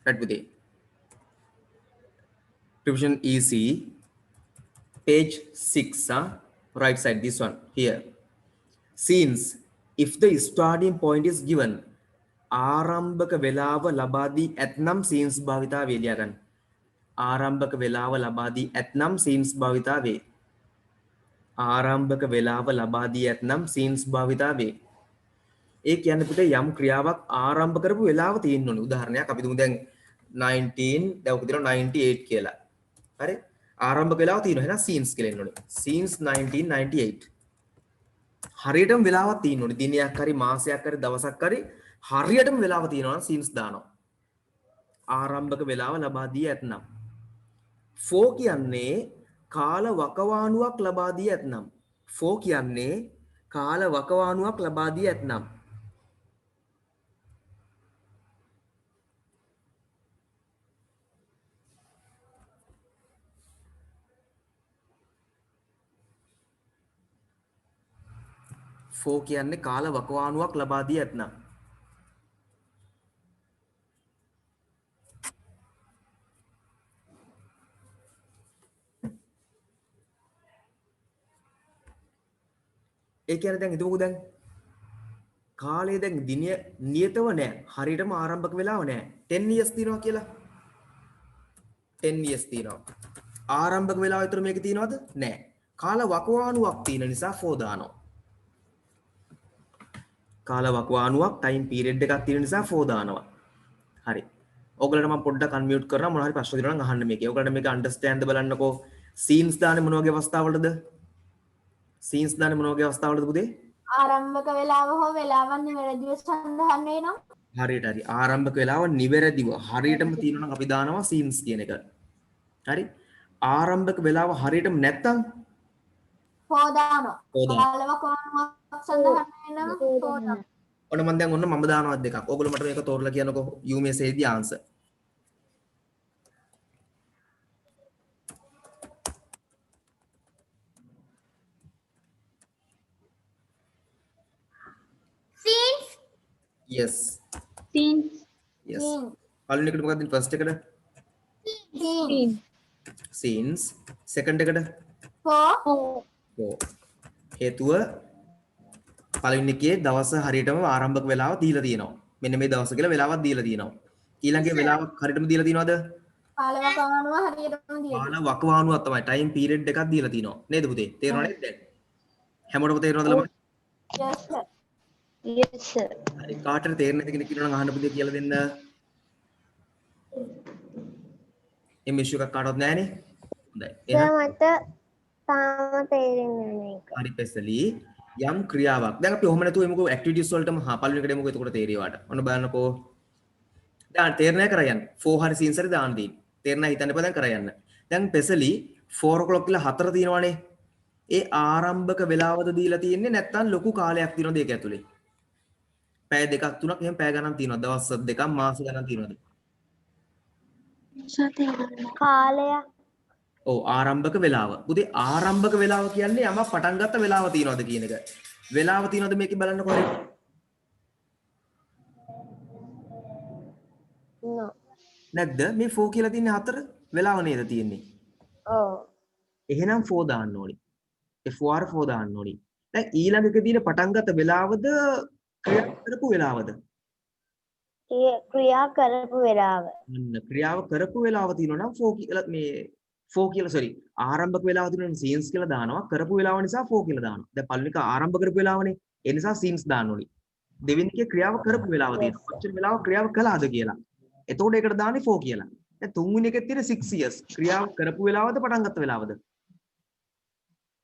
right with it. Revision easy. Page 6, right side, this one here. Since if the starting point is given, ආරම්භක වේලාව ලබා දී ඇතනම් scenes භාවිතා වේ ලියා ගන්න. ආරම්භක වේලාව ලබා දී ඇතනම් scenes භාවිතා වේ. ආරම්භක වේලාව ලබා දී ඇතනම් scenes භාවිතා වේ. ඒ කියන්නේ පුතේ යම් ක්‍රියාවක් ආරම්භ කරපු වෙලාව තියෙන්න ඕනේ. උදාහරණයක් අපි දුමු දැන් 19 දැන් ඔක දෙනවා 98 කියලා. හරි? ආරම්භක වෙලාව තියෙනවා. එහෙනම් scenes කියලා එන්න ඕනේ. scenes 1998. හරියටම වෙලාවක් තියෙන්න ඕනේ. දිනයක් හරි මාසයක් හරි දවසක් හරි හරියටම වෙලාව තියෙනවා නම් scenes දානවා. ආරම්භක වෙලාව ලබා දී ඇතනම්. for කියන්නේ කාල වකවානුවක් ලබා දී ඇතනම්. for කියන්නේ කාල වකවානුවක් ලබා දී ඇතනම්. for කියන්නේ කාල වකවානුවක් ලබා දී ඇතනම්. ඒ කියන්නේ දැන් හිතමුකෝ දැන් කාලය දැන් දිනය නියතව නැහැ. හරියටම ආරම්භක වෙලාව නැහැ. 10 years තියෙනවා කියලා. 10 years තියෙනවා. ආරම්භක වෙලාව විතර මේකේ තියෙනවද? නැහැ. කාල වකවානුවක් තියෙන නිසා for දානවා. කාල වකවානුවක් time period එකක් තියෙන නිසා for දානවා. හරි. ඔයගලට මම පොඩ්ඩක් අන්මියුට් කරනවා මොනවා හරි ප්‍රශ්න තියෙනවා නම් අහන්න මේකේ. ඔයගලට මේක අන්ඩර්ස්ටෑන්ඩ් බලන්නකෝ. scenes දාන්නේ මොන වගේ අවස්ථාවලද? scenes දාන්නේ මොන වගේ අවස්ථාවලද පුතේ? ආරම්භක වෙලාව හෝ වෙලාවක් නිවැරදිව සඳහන් වෙනවා. හරියට හරි. ආරම්භක වෙලාව නිවැරදිව හරියටම තියෙනවා නම් අපි දානවා scenes කියන එක. හරි. ආරම්භක වෙලාව හරියටම නැත්තම් for දානවා. for දානවා. කාල වකවානුවක් සඳහන් වෙනවා for දානවා. ඔන්න මම දැන් ඔන්න මම දානවා දෙකක්. ඕගොල්ලෝ මට මේක තෝරලා කියනකෝ you may say the answer. Scenes. Yes. Scenes. Yes. පළවෙනි එකට මොකක්ද first එකට? Scene. scenes. second එකට? for for. හේතුව පළවෙනි එකේ දවස හරියටම ආරම්භක වෙලාව දීලා තියෙනවා. මෙන්න මේ දවස කියලා වෙලාවක් දීලා තියෙනවා. ඊළඟේ වෙලාවක් හරියටම දීලා තියෙනවද? කාල වකවානුව හරියටම දියලා. කාල වකවානුවක් තමයි time period එකක් දීලා තියෙනවා. නේද පුතේ? තේරෙනව නේද දැන්? හැමෝටම තේරෙනවද ළමයි? Yes sir. Yes, sir. හරි. කාටද තේරෙන්නේ නැති කෙනෙක් ඉන්නවා නම් අහන්න පුතේ කියලා දෙන්න. මේ ඉෂුව එකක් කාටවත් නැහනේ. හොඳයි. එහෙනම් මට තාම තේරෙන්නේ නැහැ ඒක. හරි පෙසලි යම් ක්‍රියාවක්. දැන් අපි ඔහොම නැතුව එමුකෝ ඇක්ටිවිටිස් වලටම පළවෙනි එකට එමුකෝ එතකොට තේරෙයිවාට. ඔන්න බලන්නකෝ. දැන් තේරෙන්නේ කරයන් 4 හරි සීන්ස් හරි දාන්න දෙන්න. තේරෙනා හිතන්න එපා දැන් කරයන්න. දැන් පෙසලි 4 o'clock කියලා 4 තියෙනවනේ. ඒ ආරම්භක වෙලාවද දීලා තියෙන්නේ නැත්නම් ලොකු කාලයක් තියෙනවද ඒක ඇතුලේ? පැය දෙකක් තුනක් එහෙම පැය ගණන් තියෙනවද? දවස් දෙකක් මාස ගණන් තියෙනවද? කාලය. ඔව් ආරම්භක වෙලාව. පුතේ ආරම්භක වෙලාව කියන්නේ යමක් පටන් ගත්ත වෙලාව තියෙනවද කියන එක. වෙලාව තියෙනවද මේකේ බලන්නකො හරියට. No. නැද්ද? මේ 4 කියලා තියෙන්නේ 4 වෙලාව නේද තියෙන්නේ? ඔව්. එහෙනම් 4 දාන්න ඕනි. FR 4 දාන්න ඕනි. දැන් ඊළඟ එක තියෙන පටන් ගත්ත වෙලාවද ක්‍රියා කරපු වෙලාවද? ක්‍රියා කරපු වෙලාව. ක්‍රියාව කරපු වෙලාව තියෙනවා නම් 4 කියලා මේ 4 කියලා sorry ආරම්භක වෙලාව තියෙනවා scenes කියලා දානවා කරපු වෙලාව නිසා 4 කියලා දානවා. දැන් පළවෙනි එක ආරම්භ කරපු වෙලාවනේ. ඒ නිසා scenes දාන්න ඕනි. දෙවෙනි එකේ ක්‍රියාව කරපු වෙලාව තියෙනවා. කොච්චර වෙලාව ක්‍රියාව කළාද කියලා. එතකොට ඒකට දාන්නේ 4 කියලා. දැන් තුන්වෙනි එකේ තියෙන 6 years ක්‍රියාව කරපු වෙලාවද පටන් ගත්ත වෙලාවද?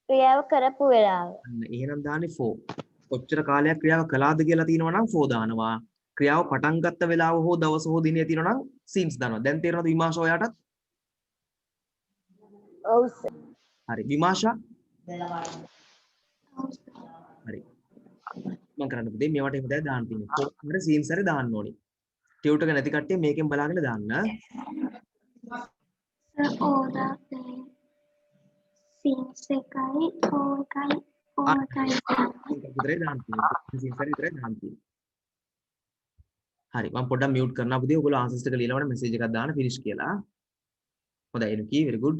ක්‍රියාව කරපු වෙලාව. අන්න එහෙනම් දාන්නේ 4. කොච්චර කාලයක් ක්‍රියාව කළාද කියලා තියෙනවා නම් 4 දානවා. ක්‍රියාව පටන් ගත්ත වෙලාව හෝ දවස හෝ දිනය තියෙනවා නම් scenes දානවා. දැන් තේරෙනවද විමාශ ඔයාටත්? ඔව් සර්. හරි විමාශා? හරි. මම කරන්න පුතේ මේවට එහෙම දැන් දාන්න තියෙනවා. කොහොමද scenes හරි දාන්න ඕනි. ටියුටර් එක නැති කට්ටිය මේකෙන් බලාගෙන දාන්න. ඕරා සීන්ස් එකයි ඕකයි ඕකයි. විතරේ දාන්න තියෙනවා. scenes හරි විතරේ දාන්න තියෙනවා. හරි මම පොඩ්ඩක් මියුට් කරනවා පුතේ. ඔයගොල්ලෝ ආන්සර්ස් ටික ලියනකොට මෙසේජ් එකක් දාන්න ෆිනිෂ් කියලා. හොඳයි එනුකි very good.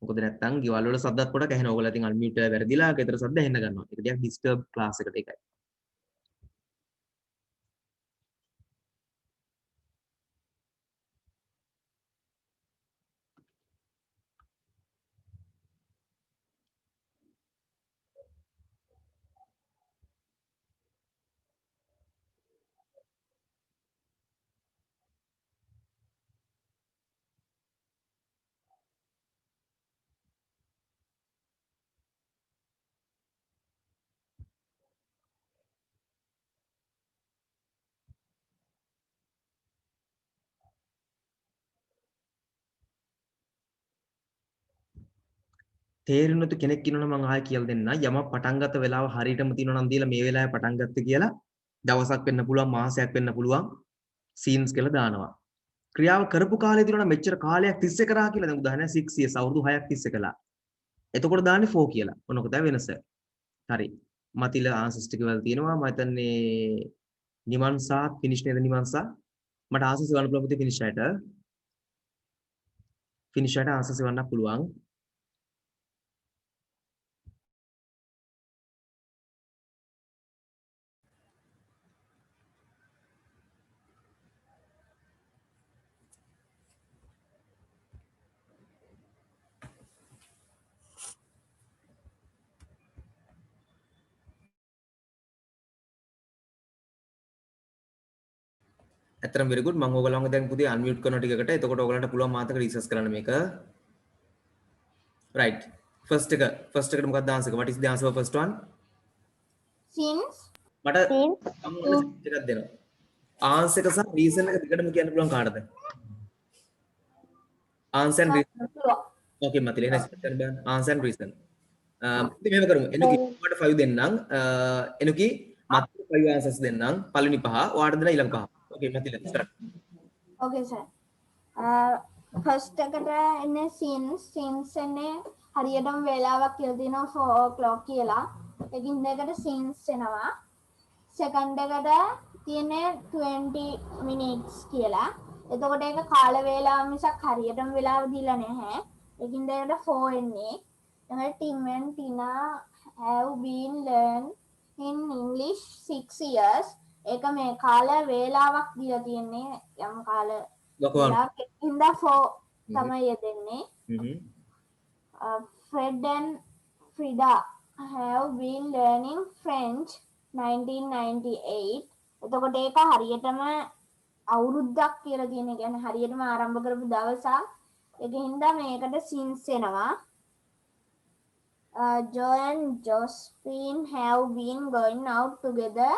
මොකද නැත්තම් ගෙවල් වල සද්දත් පොඩක් ඇහෙනවා. ඔයගොල්ලෝ ඉතින් අන්මියුට් වෙලා වැරදිලා ගෙදර සද්ද ඇහෙන්න ගන්නවා. ඒක ටිකක් ඩිස්ටර්බ් ක්ලාස් එකට ඒකයි. තේරෙන්නේ නැතු කෙනෙක් ඉන්නවනම් මම ආයෙ කියලා දෙන්න. යමක් පටන් ගත්ත වෙලාව හරියටම තියෙනවා නම් දීලා මේ වෙලාවේ පටන් ගත්තේ කියලා දවසක් වෙන්න පුළුවන් මාසයක් වෙන්න පුළුවන් සීන්ස් කියලා දානවා. ක්‍රියාව කරපු කාලය තියෙනවා නම් මෙච්චර කාලයක් තිස්සේ කරා කියලා දැන් උදාහරණයක් 6 years අවුරුදු 6ක් තිස්සේ කළා. එතකොට දාන්නේ 4 කියලා. ඔන්නක තමයි වෙනස. හරි. මතිල ආන්සර්ස් ටික වල තියෙනවා. මම හිතන්නේ නිමන්සා ෆිනිෂ් නේද නිමන්සා? මට ආන්සර්ස් ගන්න පුළුවන් පුතේ ෆිනිෂ් ආයට. ෆිනිෂ් ආයට ආන්සර්ස් ගන්න පුළුවන්. ඇත්තටම very good මම ඕගොල්ලන්ව දැන් පුතේ අන්මියුට් කරන ටිකකට එතකොට ඕගොල්ලන්ට පුළුවන් මාතක රිසර්ච් කරන්න මේක right first එකට මොකක්ද ආන්සර් එක what is the answer for first one since මට එකක් දෙනවා ආන්සර් එක සහ රීසන් එක දෙකටම කියන්න පුළුවන් කාටද answer and reason okay මතිලේ නැස්පෙක්ට් බෑ answer and reason ඉතින් මේව කරමු එනුකි මට 5 දෙන්නම් එනුකි මත් 5 answers දෙන්නම් පළවෙනි පහ ඔයාට දෙන ඊළඟ පහ okay මතිලේ start okay sir first එකට එන්නේ since එන්නේ හරියටම වේලාවක් කියලා තියෙනවා 4 o'clock කියලා ඒකින් දෙකට since එනවා second එකට තියෙන්නේ 20 minutes කියලා එතකොට ඒක කාල වේලාව මිසක් හරියටම වේලාව දීලා නැහැ ඒකින් දෙකට 4 එන්නේ එතකොට Tim and Tina have been learn in English 6 years ඒක මේ කාල වේලාවක් දීලා තියෙන්නේ යම් කාල වේලාවක් ඉඳලා 4 තමයි යෙදෙන්නේ Fred and Frida have been learning French 1998 එතකොට ඒක හරියටම අවුරුද්දක් කියලා තියෙන එක කියන්නේ හරියටම ආරම්භ කරපු දවසක් ඒකින්ද මේකට since එනවා Joe and Josephine have been going out together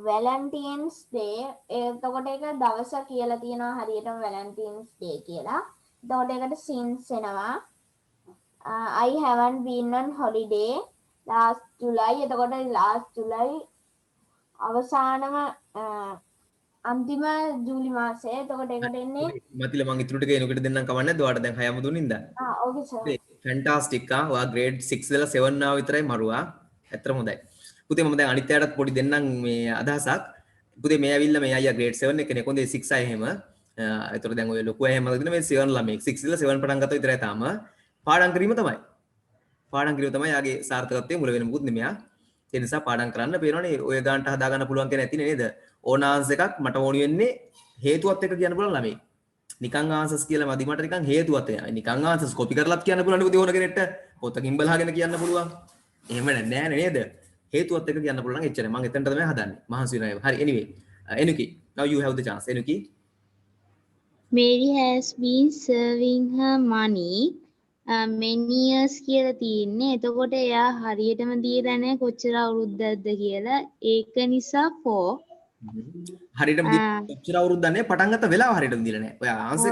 Valentine's Day එතකොට ඒක දවස කියලා තියෙනවා හරියටම Valentine's Day කියලා. එතකොට ඒකට since එනවා. I haven't been on holiday last July. එතකොට last July අවසානම අන්තිම ජූලි මාසයේ. එතකොට ඒකට එන්නේ මතිල මං ඉතුරු ටික එනකොට දෙන්නම් කවන්නේ නැද්ද? ඔයාට දැන් 6ම දුන්නින්ද? okay sir. fantastic ඔයා grade 6 ඉඳලා 7 ආව විතරයි මරුවා. ඇත්තටම හොඳයි. පුතේ මම දැන් අනිත් අයටත් පොඩි දෙන්නම් මේ අදහසක්. පුතේ මේ ඇවිල්ලා මේ අයියා grade 7 එකනේ කොහොඳේ 6 අය එහෙම. ඒතකොට දැන් ඔය ලොකු අය එහෙම මතකද මේ 7 ළමෙක් 6 ඉඳලා 7 පටන් ගත්තා විතරයි තාම. පාඩම් කිරීම තමයි. පාඩම් කිරීම තමයි යාගේ සාර්ථකත්වයේ මුල වෙන මුකුත් නෙමෙයි. ඒ නිසා පාඩම් කරන්න පේනවනේ ඔය ගානට හදා ගන්න පුළුවන් කියන ඇතිනේ නේද? ඕන ආන්සර් එකක් මට ඕනි වෙන්නේ හේතුවත් එක්ක කියන්න පුළුවන් ළමයි. නිකන් ආන්සර්ස් කියලා මදි මට නිකන් හේතුවත් නිකන් ආන්සර්ස් කොපි කරලාත් කියන්න පුළුවන් පුතේ ඕන කෙනෙක්ට. පොතකින් බලහගෙන කියන්න පුළුවන්. එහෙම නෑ නේද? හේතුවත් එක්ක කියන්න පුළුවන් එච්චරයි. මම එතනට තමයි හදන්නේ. මහන්සි වෙනවා. හරි anyway. Enuki, now you have the chance. Enuki. Mary has been saving her money many years කියලා තියෙන්නේ. එතකොට එයා හරියටම දීලා නැහැ කොච්චර අවුරුද්දක්ද කියලා. ඒක නිසා 4. හරියටම කොච්චර අවුරුද්දක් නැහැ පටන් ගත්ත වෙලාව හරියටම දීලා නැහැ. ඔය ආන්සර්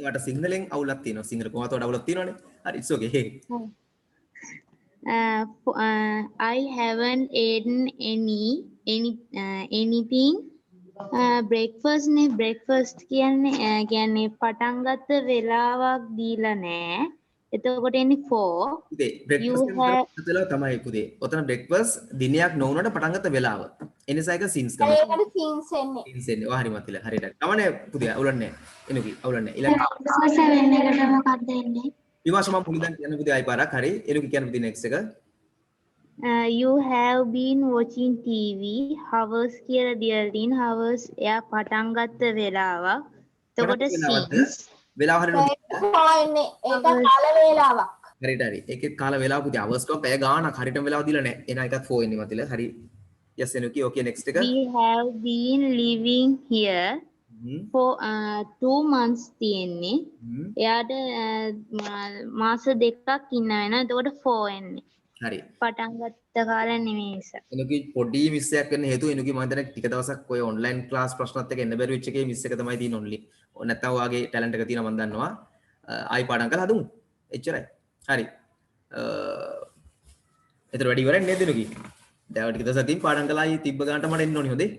ඔයාට සිංහලෙන් අවුලක් තියෙනවා. සිංහල කොහොමද වඩා අවුලක් තියෙනවනේ. හරි it's okay. I haven't eaten anything breakfast නේ breakfast කියන්නේ පටන් ගත්ත වෙලාවක් දීලා නැහැ එතකොට එන්නේ 4. පුතේ You breakfast have කරලා තමයි පුතේ. ඔතන breakfast දිනයක් නොවුනට පටන් ගත්ත වෙලාව. එනිසා ඒක scenes තමයි. ඒකට සීන්ස් එන්නේ. scenes එන්නේ. ඔය හරි මතල. හරියට. කමනේ පුතේ අවුලන්නේ නැහැ. එනුකි අවුලන්නේ නැහැ. ඊළඟ 7 එකට මොකක්ද එන්නේ? විමාශ මම පුලිදන් කියන්න පුතේ ආයි පාරක්. හරි. එනුකි කියන්න පුතේ next එක. you have been watching TV hours කියලා දීලා තියෙන hours එයා පටන් ගත්ත වෙලාවක්. එතකොට scenes වෙලාව හරියට ඒක එන්නේ. ඒක කාල වේලාවක්. හරියට හරි. ඒකේ කාල වෙලාව පුතේ hours එක පැය ගාණක් හරියටම වෙලාව දීලා නැහැ. එහෙනම් එකත් 4 එන්නේ මතල. හරි. yes එනුකි. okay next එක. we have been living here for 2 months තියෙන්නේ. එයාට මාස දෙකක් ඉන්න වෙනවා. එතකොට 4 එන්නේ. හරි. පටන් ගත්ත කාලේ නෙමෙයි නිසා. එනුකි පොඩි මිස් එකක් වෙන්න හේතුව එනුකි මම දැන් ටික දවසක් ඔය ඔන්ලයින් ක්ලාස් ප්‍රශ්නත් එක්ක එන්න බැරි වෙච්ච එකේ මිස් එක තමයි තියෙන ඔන්ලි. ඔය නැත්තම් ඔයාගේ ටැලන්ට් එක තියෙනවා මම දන්නවා. ආයි පාඩම් කරලා හදමු. එච්චරයි. හරි. එතන වැඩි ඉවරයි නේද එනුකි? දැන් ටික දවසක් පාඩම් කළා ආයි තිබ්බ ගන්නට මට එන්න ඕනේ හොඳේ.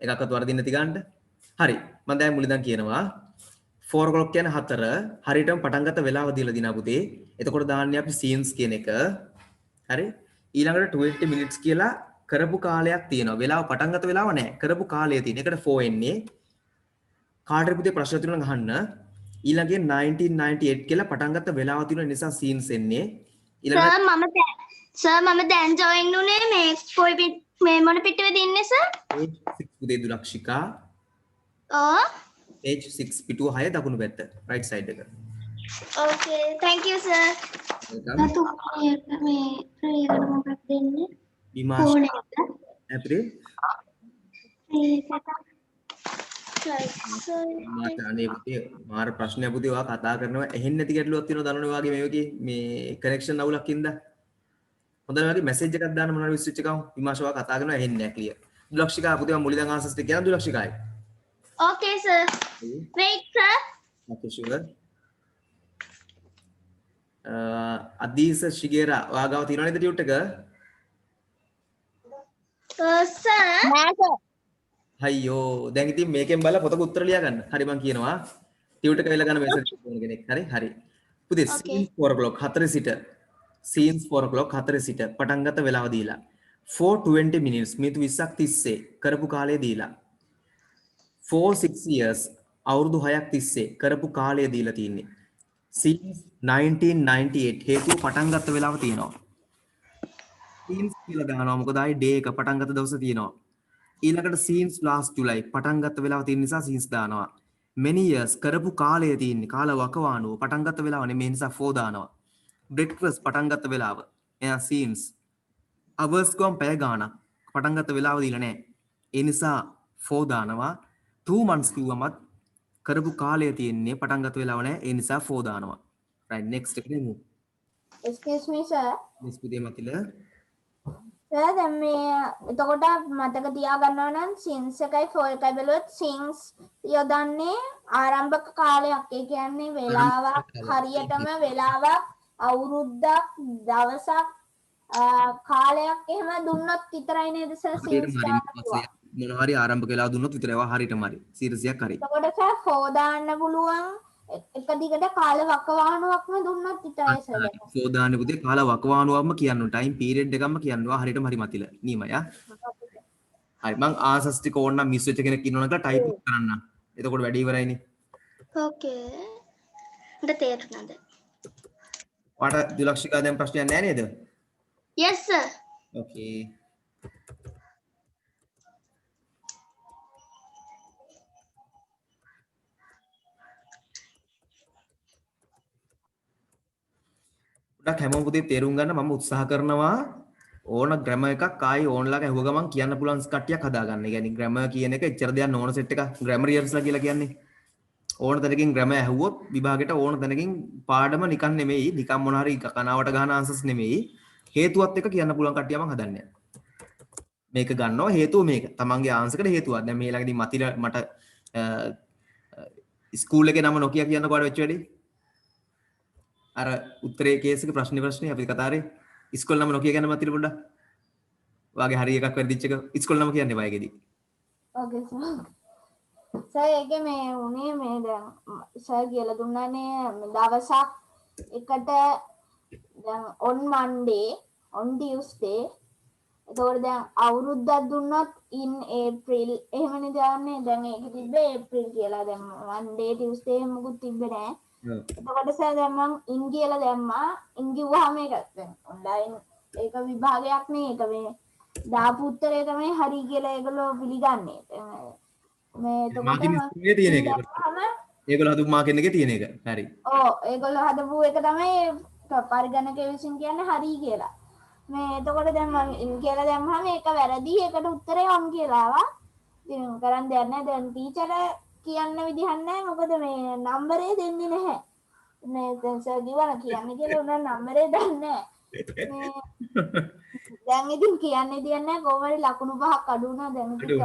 එකක්වත් වරදින්න නැති ගන්නට. හරි. මම දැන් මුලින්දන් කියනවා 4 o'clock කියන්නේ 4 හරියටම පටන් ගත්ත වෙලාව දීලා දිනා පුතේ. එතකොට දාන්නේ අපි scenes කියන එක. හරි. ඊළඟට 20 minutes කියලා කරපු කාලයක් තියෙනවා. වෙලාව පටන් ගත්ත වෙලාව නැහැ. කරපු කාලය තියෙන. ඒකට 4 එන්නේ. කාටරි පුතේ ප්‍රශ්න තියෙනවා නම් අහන්න. ඊළඟේ 1998 කියලා පටන් ගත්ත වෙලාව තියෙන නිසා scenes එන්නේ. සර් මම දැන් ජොයින් උනේ මේ මොන පිටුවේද ඉන්නේ සර්? page 6 පුතේ දුලක්ෂිකා. ඕ page 6 පිටුව 6 දකුණු පැත්ත right side එක. ඕකේ thank you sir. welcome. මේ ප්‍රේකට මොකක්ද දෙන්නේ? විමාශ ෆෝන් එක. ඇප්‍රිල් සර් මාත අනේ පුතේ මාර ප්‍රශ්නයක් පුතේ ඔයා කතා කරනවා ඇහෙන්නේ නැති ගැටලුවක් තියෙනවා දන්නවනේ ඔයාගේ මේකේ මේ කනෙක්ෂන් අවුලක් ඉඳලා හොඳයි වගේ මැසේජ් එකක් දාන්න මොනවද ස්විච් එකක් විමාශ ඔයා කතා කරනවා ඇහෙන්නේ නැහැ ක්ලියර් දුලක්ෂිකා පුතේ මම මුලින්දන් ආන්සර්ස් ටික කියනවා දුලක්ෂිකායි okay sir. wait sir. okay sure අදීස ශිගේරා ඔයා ගාව තියෙනව නේද ටියුට් එක sir අයියෝ දැන් ඉතින් මේකෙන් බලලා පොතක උත්තර ලියා ගන්න. හරි මං කියනවා. ටියුට් එක වෙලා ගන්න මෙසේජ් ඕන කෙනෙක්. හරි හරි. පුතේ scenes 4 o'clock 4 සිට scenes 4 o'clock 4 සිට පටන් ගත්ත වෙලාව දීලා 4:20 minutes මිනිත්තු 20ක් තිස්සේ කරපු කාලය දීලා 6 years අවුරුදු 6ක් තිස්සේ කරපු කාලය දීලා තියෙන්නේ. scenes 1998 හේතුව පටන් ගත්ත වෙලාව තියෙනවා. scenes කියලා ගහනවා මොකද ආයි day එක පටන් ගත්ත දවස තියෙනවා. ඊළඟට scenes last July පටන් ගත්ත වෙලාව තියෙන නිසා scenes දානවා. many years කරපු කාලය තියෙන්නේ කාල වකවානුව පටන් ගත්ත වෙලාව නෙමෙයි නිසා 4 දානවා. breakfast පටන් ගත්ත වෙලාව එයා scenes hours ගොම් පැය ගාණක් පටන් ගත්ත වෙලාව දීලා නැහැ. ඒ නිසා 4 දානවා. 2 months කිව්වමත් කරපු කාලය තියෙන්නේ පටන් ගත්ත වෙලාව නැහැ. ඒ නිසා 4 දානවා. right next එකට එමු. excuse me sir. මිස් පුතේ මතිල සර් දැන් මේ එතකොට මතක තියාගන්නවා නම් සීන්ස් එකයි 4 එකයි බැලුවොත් සීන්ස් යොදන්නේ ආරම්භක කාලයක්. ඒ කියන්නේ වෙලාවක් හරියටම වෙලාවක් අවුරුද්දක් දවසක් කාලයක් එහෙම දුන්නොත් විතරයි නේද සර් සීන්ස් දාන්න. මොන හරි ආරම්භ කළා දුන්නොත් විතරයි ඒවා හරියටම හරි. සීරියස්යක් හරි. එතකොට සර් 4 දාන්න පුළුවන් එක දිගට කාල වකවානුවක්ම දුන්නොත් විතරයි සර්. සෝදාන පුතේ කාල වකවානුවක්ම කියන්න ටයිම් පීරියඩ් එකක්ම කියනවා හරියටම හරි මතිල. නියමයි ආ. හරි මං ආන්සර්ස් ටික ඕන නම් මිස් වෙච්ච කෙනෙක් ඉන්නවනම් ටයිප් කරන්න. එතකොට වැඩි ඉවරයිනේ. okay. මට තේරුණාද? ඔයාට දුලක්ෂිකා දැන් ප්‍රශ්නයක් නැහැ නේද? yes sir. okay. ගොඩක් හැමෝම පුතේ තේරුම් ගන්න මම උත්සාහ කරනවා ඕන ග්‍රැමර් එකක් ආයි ඕන්ලාක ඇහුව ගමන් කියන්න පුළුවන් කට්ටියක් හදාගන්න. ඒ කියන්නේ ග්‍රැමර් කියන එක එච්චර දෙයක් ඕන සෙට් එකක් ග්‍රැමරියර්ස්ලා කියලා කියන්නේ. ඕන තැනකින් ග්‍රැමර් ඇහුවොත් විභාගෙට ඕන තැනකින් පාඩම නිකන් නෙමෙයි, නිකන් මොන හරි කනාවට ගහන ආන්සර්ස් නෙමෙයි. හේතුවත් එක කියන්න පුළුවන් කට්ටිය මම හදන්නේ. මේක ගන්නවා හේතුව මේක. තමන්ගේ ආන්සර් එකට හේතුවක්. දැන් මේ ළඟදී මතිල මට ස්කූල් එකේ නම නොකිය කියන්න කොහොමද වෙච්ච වැඩි? අර උත්තරේ කේස් එක ප්‍රශ්නේ අපි කතා කරේ ඉස්කෝල නම නොකිය ගන්න මතිල පොඩ්ඩක්. වාගේ හරි එකක් වැරදිච්ච එක ඉස්කෝල නම කියන්න එපා ඒකෙදි. ඕකේ සර්. සර් ඒකේ මේ උනේ මේ දැන් සර් කියලා දුන්නානේ දවසක් එකට දැන් on Monday on Tuesday එතකොට දැන් අවුරුද්දක් දුන්නොත් in April එහෙමනේ දාන්නේ. දැන් ඒක තිබ්බේ April කියලා. දැන් Monday Tuesday මොකුත් තිබ්බේ නෑ. එතකොට සර් දැන් මම in කියලා දැම්මා. in කිව්වහම ඒක දැන් ඔන්ලයින් ඒක විභාගයක් නේ. ඒක මේ දාපු උත්තරේ තමයි හරි කියලා ඒගොල්ලෝ පිළිගන්නේ. මේ එතකොට මාකින් ස්කීමේ තියෙන එක. ඒගොල්ලෝ හදපු මාකින් එකේ තියෙන එක. හරි. ඔව් ඒගොල්ලෝ හදපු එක තමයි පරිගණකය විසින් කියන්නේ හරි කියලා. මේ එතකොට දැන් මම in කියලා දැම්මහම ඒක වැරදි. ඒකට උත්තරේ on කියලා ආවා. ඉතින් කරන් දෙයක් නැහැ. දැන් ටීචර් කියන්න විදිහක් නැහැ. මොකද මේ නම්බරේ දෙන්නේ නැහැ. මේ දැන් සර් කිව්වා කියන්නේ කියලා උනා නම්බරේ දන්නේ නැහැ. දැන් ඉතින් කියන්නේ දෙයක් නැහැ. කොහොම හරි ලකුණු 5ක් අඩු වුණා. දැන් ඉතින්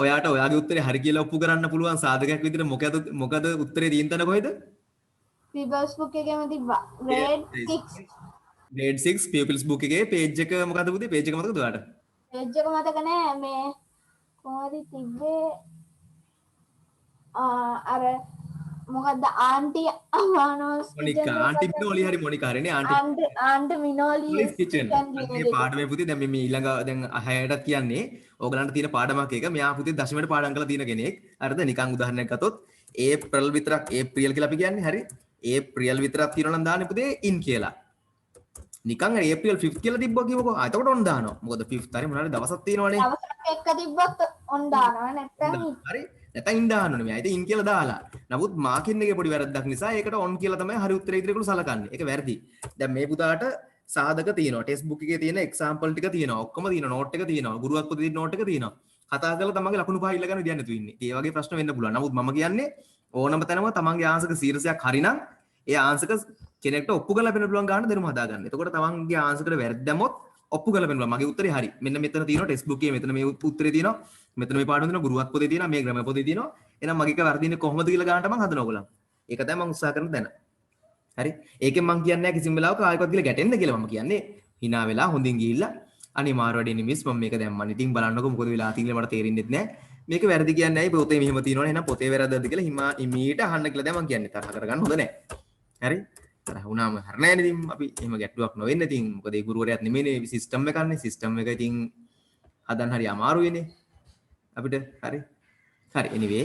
ඔයාට ඔයාගේ උත්තරේ හරි කියලා ඔප්පු කරන්න පුළුවන් සාධකයක් විදිහට මොකද උත්තරේ තියෙන තැන කොහෙද? පීපල්ස් බුක් එකේම තිබ්බා. grade 6 grade 6 pupils book එකේ page එක මොකද පුතේ? page එක මතකද ඔයාට? page එක මතක නෑ. මේ කොහොමද තිබ්බේ අර මොකද්ද ආන්ටි අමානෝස් මොනිකා ආන්ටි මිනෝලි හරි මොනිකා හරිනේ ආන්ටි මිනෝලි කිචන් අන්තිම පාඩමේ පුතේ දැන් මේ ඊළඟ දැන් 6ටත් කියන්නේ ඕගලන්ට තියෙන පාඩමක් එක මෙයා පුතේ දශමයට පාඩම් කරලා තියෙන කෙනෙක් හරිද නිකන් උදාහරණයක් ගත්තොත් ඒප්‍රිල් විතරක් ඒප්‍රිල් කියලා අපි කියන්නේ හරි ඒප්‍රිල් විතරක් තියෙනවා නම් දාන්නේ පුතේ ඉන් කියලා නිකන් ඒප්‍රිල් 5th කියලා තිබ්බා කිව්වකෝ එතකොට ඔන්න දානවා මොකද 5th හරි මොනවාරි දවසක් තියෙනවනේ දවසක් එක තිබ්බත් ඔන්න දානවා නැත්තම් හරි නැත්නම් ඉන් දාන්න ඕනේ. මෙයා ඉතින් ඉන් කියලා දාලා. නමුත් මාකින් එකේ පොඩි වැරද්දක් නිසා ඒකට ඔන් කියලා තමයි හරි උත්තරේ ඉදිරියට ඒගොල්ලෝ සලකන්නේ. ඒක වැරදි. දැන් මේ පුතාට සාධක තියෙනවා. ටෙස්ට් බුක් එකේ තියෙන එක්සැම්පල් ටික තියෙනවා. ඔක්කොම තියෙනවා. නෝට් එක තියෙනවා. ගුරුවත් පොතේ තියෙන නෝට් එක තියෙනවා. කතා කරලා තමන්ගේ ලකුණු පහ ඉල්ල ගන්න විදියක් නැතුව ඉන්නේ. ඒ වගේ ප්‍රශ්න වෙන්න පුළුවන්. නමුත් මම කියන්නේ ඕනම තැනම තමන්ගේ ආන්සර් 100ක් හරිනම් ඒ ආන්සර් කෙනෙක්ට ඔප්පු කරලා පෙන්නන්න පුළුවන් ගන්න දෙනුම හදාගන්න. එතකොට තමන්ගේ ආන්සර් එකට වැරද්ද දැම්මොත් ඔප්පු කරලා පෙන්නනවා. මගේ උත්තරේ හරි. මෙන්න මෙතන තියෙනවා ටෙස්ට් බුක් එකේ මෙතන මේ උත්තරේ තියෙනවා. මෙතන මේ පාඩම තියෙනවා. ගුරුවත් පොතේ තියෙනවා. මේ ග්‍රැමර් පොතේ තියෙනවා. එහෙනම් මගේ එක වර්ධින්නේ කොහොමද කියලා ගන්නට මම හදනවා ඔයගොල්ලන්. ඒක තමයි මම උත්සාහ කරන දැන. හරි. ඒකෙන් මම කියන්නේ නැහැ කිසිම වෙලාවක ආයෙත් ගිහලා ගැටෙන්න කියලා මම කියන්නේ. hina වෙලා හොඳින් ගිහිල්ලා අනේ මාරවැඩේ නිමිස් මම මේක දැම්මා. ඉතින් බලන්නකො මොකද වෙලා තියෙන්නේ මට තේරෙන්නේ නැහැ. මේක වැරදි කියන්නේ නැයි පොතේ මෙහෙම තියෙනවනේ. එහෙනම් පොතේ වැරද්දද කියලා හිමීට අහන්න කියලා දැන් මම කියන්නේ. තරහ කරගන්න හොඳ නැහැ. හරි. තරහ වුණාම හර නැහැ නේද? ඉතින් අපි එහෙම ගැටලුවක් නොවෙන්න ඉතින් මොකද ඒ ගුරුවරයාත් නෙමෙයිනේ සිස්ටම් එකන්නේ. සිස්ටම් එක ඉතින් හදන්න හරි අමාරුයිනේ. අපිට හරි. හරි anyway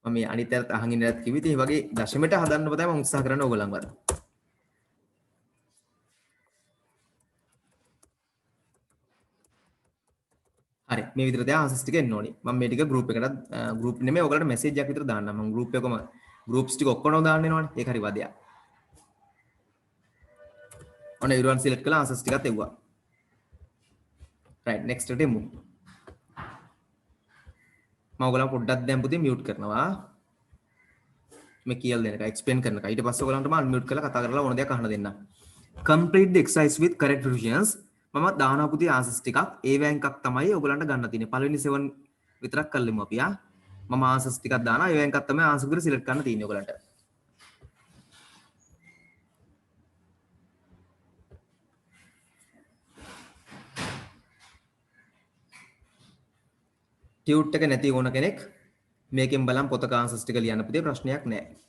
මම මේ අනිත් අයත් අහන් ඉන්නත් කිව්වේ ඉතින් මේ වගේ දශමයට හදන්න තමයි මම උත්සාහ කරන්නේ ඕගොල්ලන්ව. හරි මේ විදිහට දැන් ආන්සර්ස් ටික එන්න ඕනේ. මම මේ ටික ගෲප් එකකට ගෲප් නෙමෙයි ඔයගලට මෙසේජ් එකක් විතර දාන්නම්. මම ගෲප් එකකම ගෲප්ස් ටික ඔක්කොම දාන්න වෙනවනේ. ඒක හරි වදයක්. ඔන්න everyone select කළා ආන්සර්ස් ටිකත් එව්වා. right next එකට එමු. මම ඔයගලන් පොඩ්ඩක් දැන් පුතේ මියුට් කරනවා. මේ කියලා දෙනක එක්ස්ප්ලেইন කරනක. ඊට පස්සේ ඔයගලන්ට මම අන්මියුට් කරලා කතා කරලා ඕන දෙයක් අහන්න දෙන්න. complete the exercise with correct revisions. මම දානවා පුතේ ආන්සර්ස් ටිකක්. ඒවෙන් එකක් තමයි ඔයගලන්ට ගන්න තියෙන්නේ. පළවෙනි 7 විතරක් කරලෙමු අපි ආ. මම ආන්සර්ස් ටිකක් දානවා. ඒවෙන් එකක් තමයි ආන්සර් විතර සිලෙක්ට් කරන්න තියෙන්නේ ඔයගලන්ට. ටියුට් එක නැති ඕන කෙනෙක් මේකෙන් බලන් පොතක ආන්සර්ස් ටික ලියන්න පුතේ ප්‍රශ්නයක් නැහැ.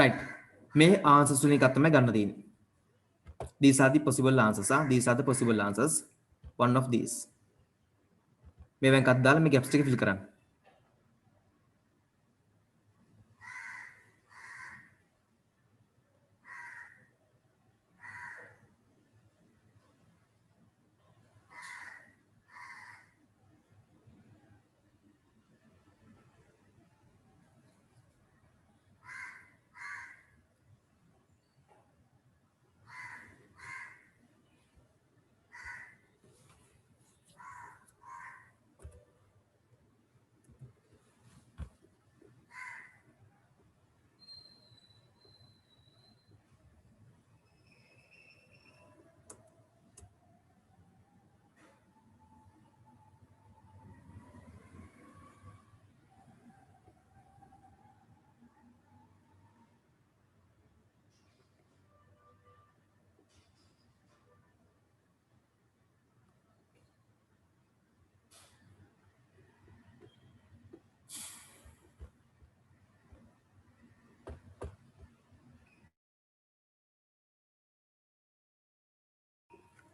right මේ ආන්සර්ස් වලින් එකක් තමයි ගන්න තියෙන්නේ. these are the possible answers these are the possible answers one of these මේවෙන් එකක් දාලා මේ gaps ටික fill කරන්න.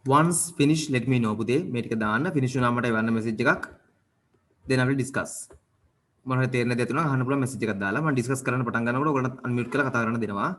once finish let me know පුතේ මේ ටික දාන්න finish වුණාම මට එවන්න message එකක් then I will discuss මොන හරි තේරෙන්නේ නැති වුණා අහන්න පුළුවන් message එකක් දාලා මම discuss කරන්න පටන් ගන්නකොට ඔයගොල්ලන්ට unmute කරලා කතා කරන්න දෙනවා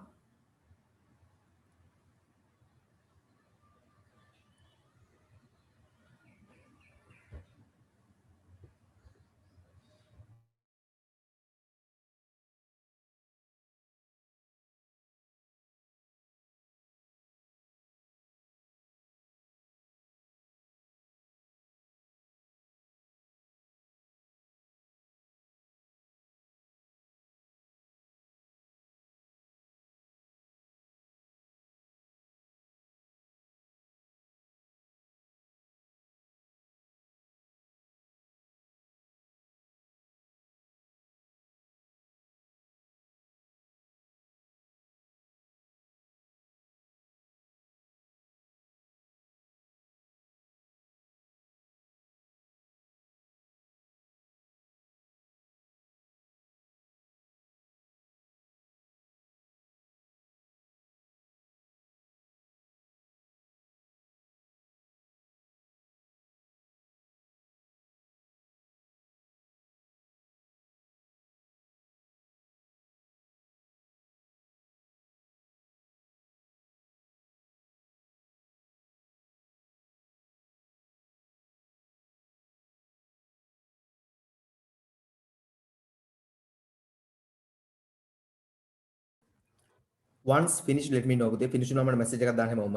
once finish let me know පුතේ finish වුණාම මට message එකක් දාන්න හැමෝම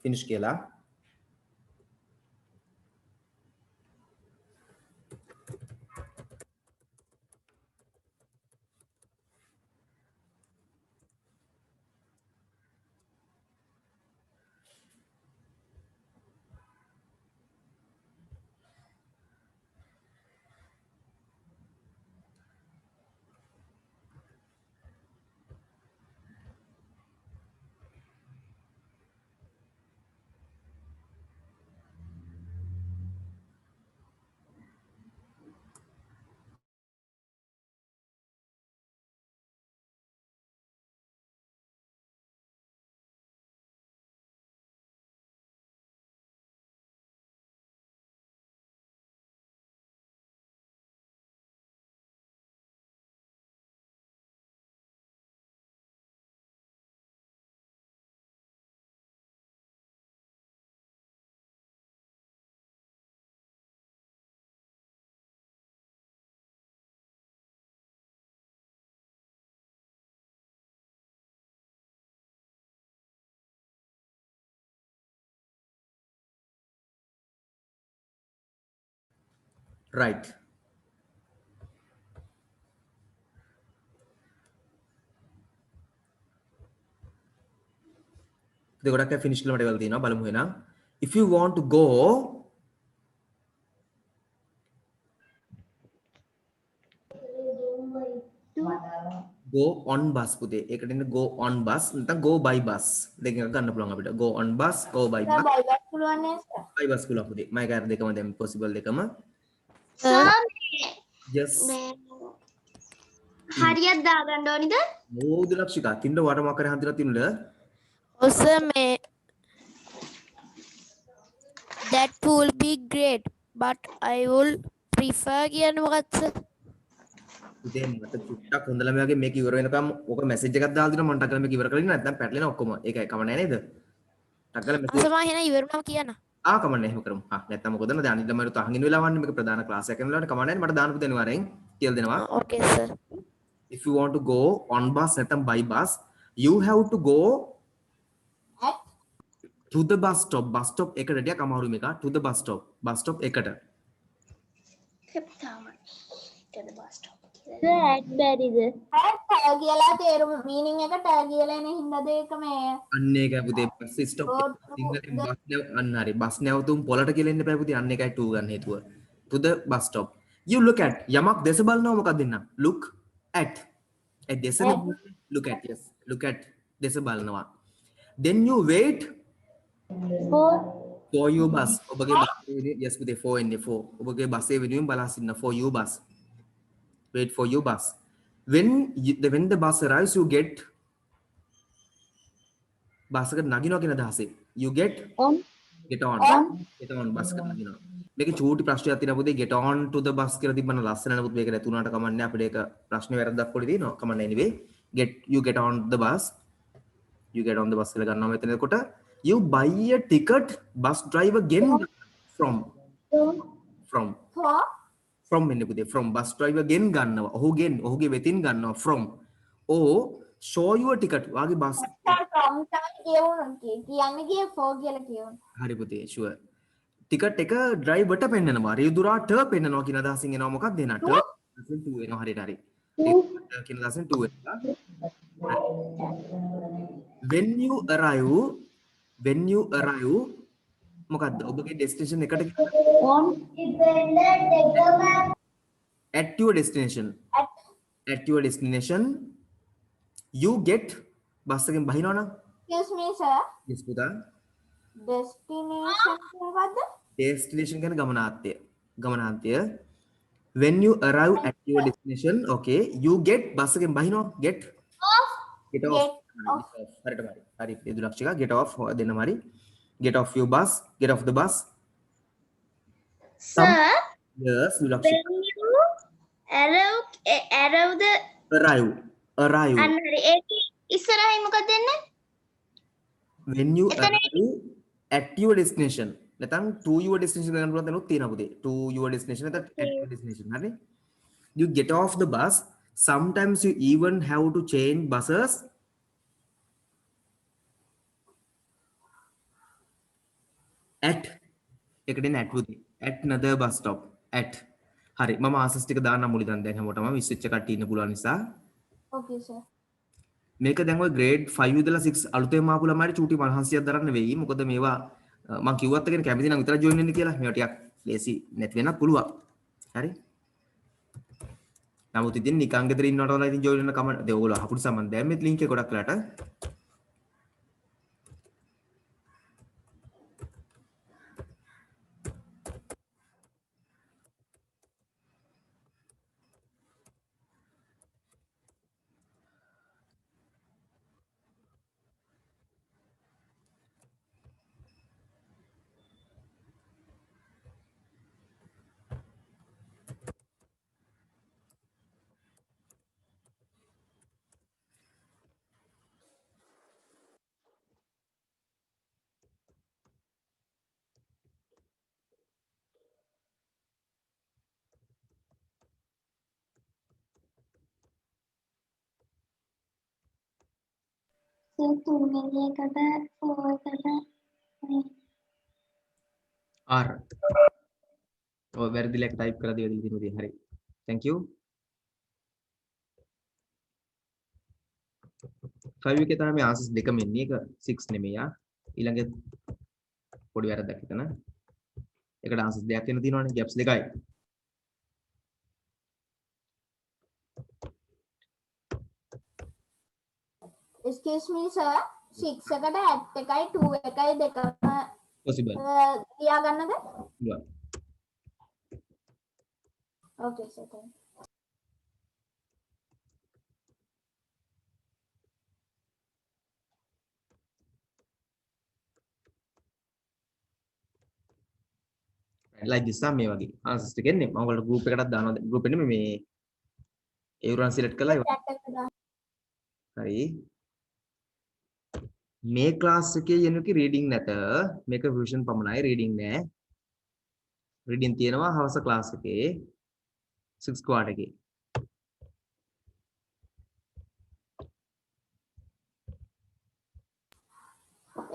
finish කියලා right ඉතින් ගොඩක් අය finish කරලා මට එවලා තියෙනවා බලමු එහෙනම් if you want to go go on bus පුතේ ඒකට ඉන්නේ go on bus නැත්නම් go by bus දෙකක් ගන්න පුළුවන් අපිට go on bus go by bus Bible පුළුවන් නේද සර් by bus පුළුවන් පුතේ මම ඒක අර දෙකම දැන් possible දෙකම yes හරියට දාගන්න ඕනිද? මොකද ලක්ෂිකා තින්න වට මොකක් කරේ හන්දිලා තින්නද Also, that would be great, but I would prefer කියන මොකක්ද sir? ඉතින් මට චුට්ටක් හොඳ ළමයාගේ මේක ඉවර වෙනකම් ඔක මැසේජ් එකක් දාලා දෙනවා මම ටක් කරලා මේක ඉවර කරගෙන නැත්නම් පැටලෙන ඔක්කොම ඒකයි කම නැහැ නේද ටක් කරලා මැසේජ් අසම එහෙනම් ඉවරනම කියන්න. කම නැහැ එහෙම කරමු නැත්නම් මොකද දැන් අනිත් ළමයිට අහගෙන වෙලා වන්නේ මේක ප්‍රධාන ක්ලාස් එකක් කරනලාට කම නැහැ මට දාන්න පුතේ අනිවාර්යෙන් කියලා දෙනවා Okay sir. if you want to go on bus නැත්නම් by bus you have to go at to the bus stop එකට ටිකක් අමාරු මේක to the bus stop එකට sir at බැරිද tag කියලා තේරුම meaning එක tag කියලා එන හින්දාද ඒක මේ අන්න ඒකයි පුතේ bus stop සිංහලෙන් bus නැව අන්න හරි bus නැවතුම් පොලට කියලා එන්න එපා පුතේ අන්න ඒකයි to ගන්න හේතුව to the bus stop you look at යමක් දේශ බලනවා මොකක්ද දෙන්න look at දේශ look at yes look at දේශ බලනවා then you wait for your bus ඔබගේ බස් yes පුතේ for එන්නේ for ඔබගේ බස්සේ වෙනුවෙන් බලා සිටින for your bus wait for your bus when the bus arrives you get bus එකට නගිනවා කියන අදහසෙන්. You get on get on. on get on bus එකට නගිනවා. මේකේ චූටි ප්‍රශ්නයක් තියෙනවා පුතේ get on to the bus කියලා තිබ්බන ලස්සන නමුත් මේක නැතුණාට කමන්නේ අපිට ඒක ප්‍රශ්නේ වැරද්දක් පොඩි තියෙනවා. කමන්නේ anyway. You get on the bus. You get on the bus කියලා ගන්නවා මෙතන. එතකොට you buy a ticket bus driver again from from එන්නේ පුතේ from bus driver again ගන්නවා. ඔහුගේ වෙතින් ගන්නවා from or show you a ticket වාගේ බස් from තමයි කියවුණා කියන්නේ කිය for කියලා කියවුණා. හරි පුතේ sure. ටිකට් එක ඩ්‍රයිවර්ට පෙන්නනවා. රියදුරාට පෙන්නනවා කියන අදහසින් එනවා මොකක්ද එනට? ලෙසන් 2 එනවා හරියට හරි. ටිකට් කියන ලෙසන් 2 එනවා. when you arrive මොකද්ද? ඔබගේ destination එකට on at your destination you get bus එකෙන් බහිනවා නම් excuse me sir yes පුතා destination මොකද්ද? destination කියන්නේ ගමනාන්තය when you arrive at your destination okay you get bus එකෙන් බහිනවා get off හරි එදුලක්ෂික get off දෙන්නම හරි get off your bus get off the bus Sir, yes දුලක්ෂික when you arrive the arrive අන්න හරි ඒක ඉස්සරහින් මොකක්ද දෙන්නේ? when you arrive at your destination නැත්නම් to your destination ගන්න පුළුවන් තැනුත් තියෙනවා පුතේ to your destination නැත්නම් at your destination හරි you get off the bus sometimes you even have to change buses at එකට එන at පුතේ at another bus stop at හරි මම ආසස් ටික දාන්න මුලින් දැන් හැමෝටම විශ්වෙච්ච කට්ටිය ඉන්න පුළුවන් නිසා okay sir මේක දැන් ඔය grade 5 ඉඳලා 6 අලුතෙන් ආපු ළමයිට චූටි මහන්සියක් දරන්න වෙයි. මොකද මේවා මම කිව්වත් එකනේ කැමති නම් විතර join වෙන්න කියලා. මේවා ටිකක් ලේසි නැති වෙනත් පුළුවන්. හරි. නමුත් ඉතින් නිකන් ගෙදර ඉන්නවට වඩා ඉතින් join වෙන්න කමන්න. දැන් ඔයගොල්ලෝ අහපු නිසා මම දැම්මෙත් link එක ගොඩක් වෙලාට. තුන්වෙනි එකට 4 එකට R. ඔය වැරදිලා එක type කරලා දීලා තියෙනවා ඉතින් හරි. Thank you. 5 එකේ තමයි මේ answers දෙකම එන්නේ. ඒක 6 නෙමෙයි ආ. ඊළඟ පොඩි වැරද්දක් හිතන. ඒකට answers දෙකක් එන්න තියෙනවානේ gaps දෙකයි. excuse me sir 6 එකට at එකයි 2 එකයි දෙකම possible. ලියා ගන්නද? Yeah. okay sir thank you. like this මේ වගේ answers ටික එන්නේ මම ඔයාලට group එකකටත් දානවා group එකේ මේ ඒවරන් select කරලා chat එකට දාන්න. හරි මේ class එකේ යනුකි reading නැත මේක vision පමණයි reading නෑ reading තියෙනවා හවස class එකේ 6 quarter එකේ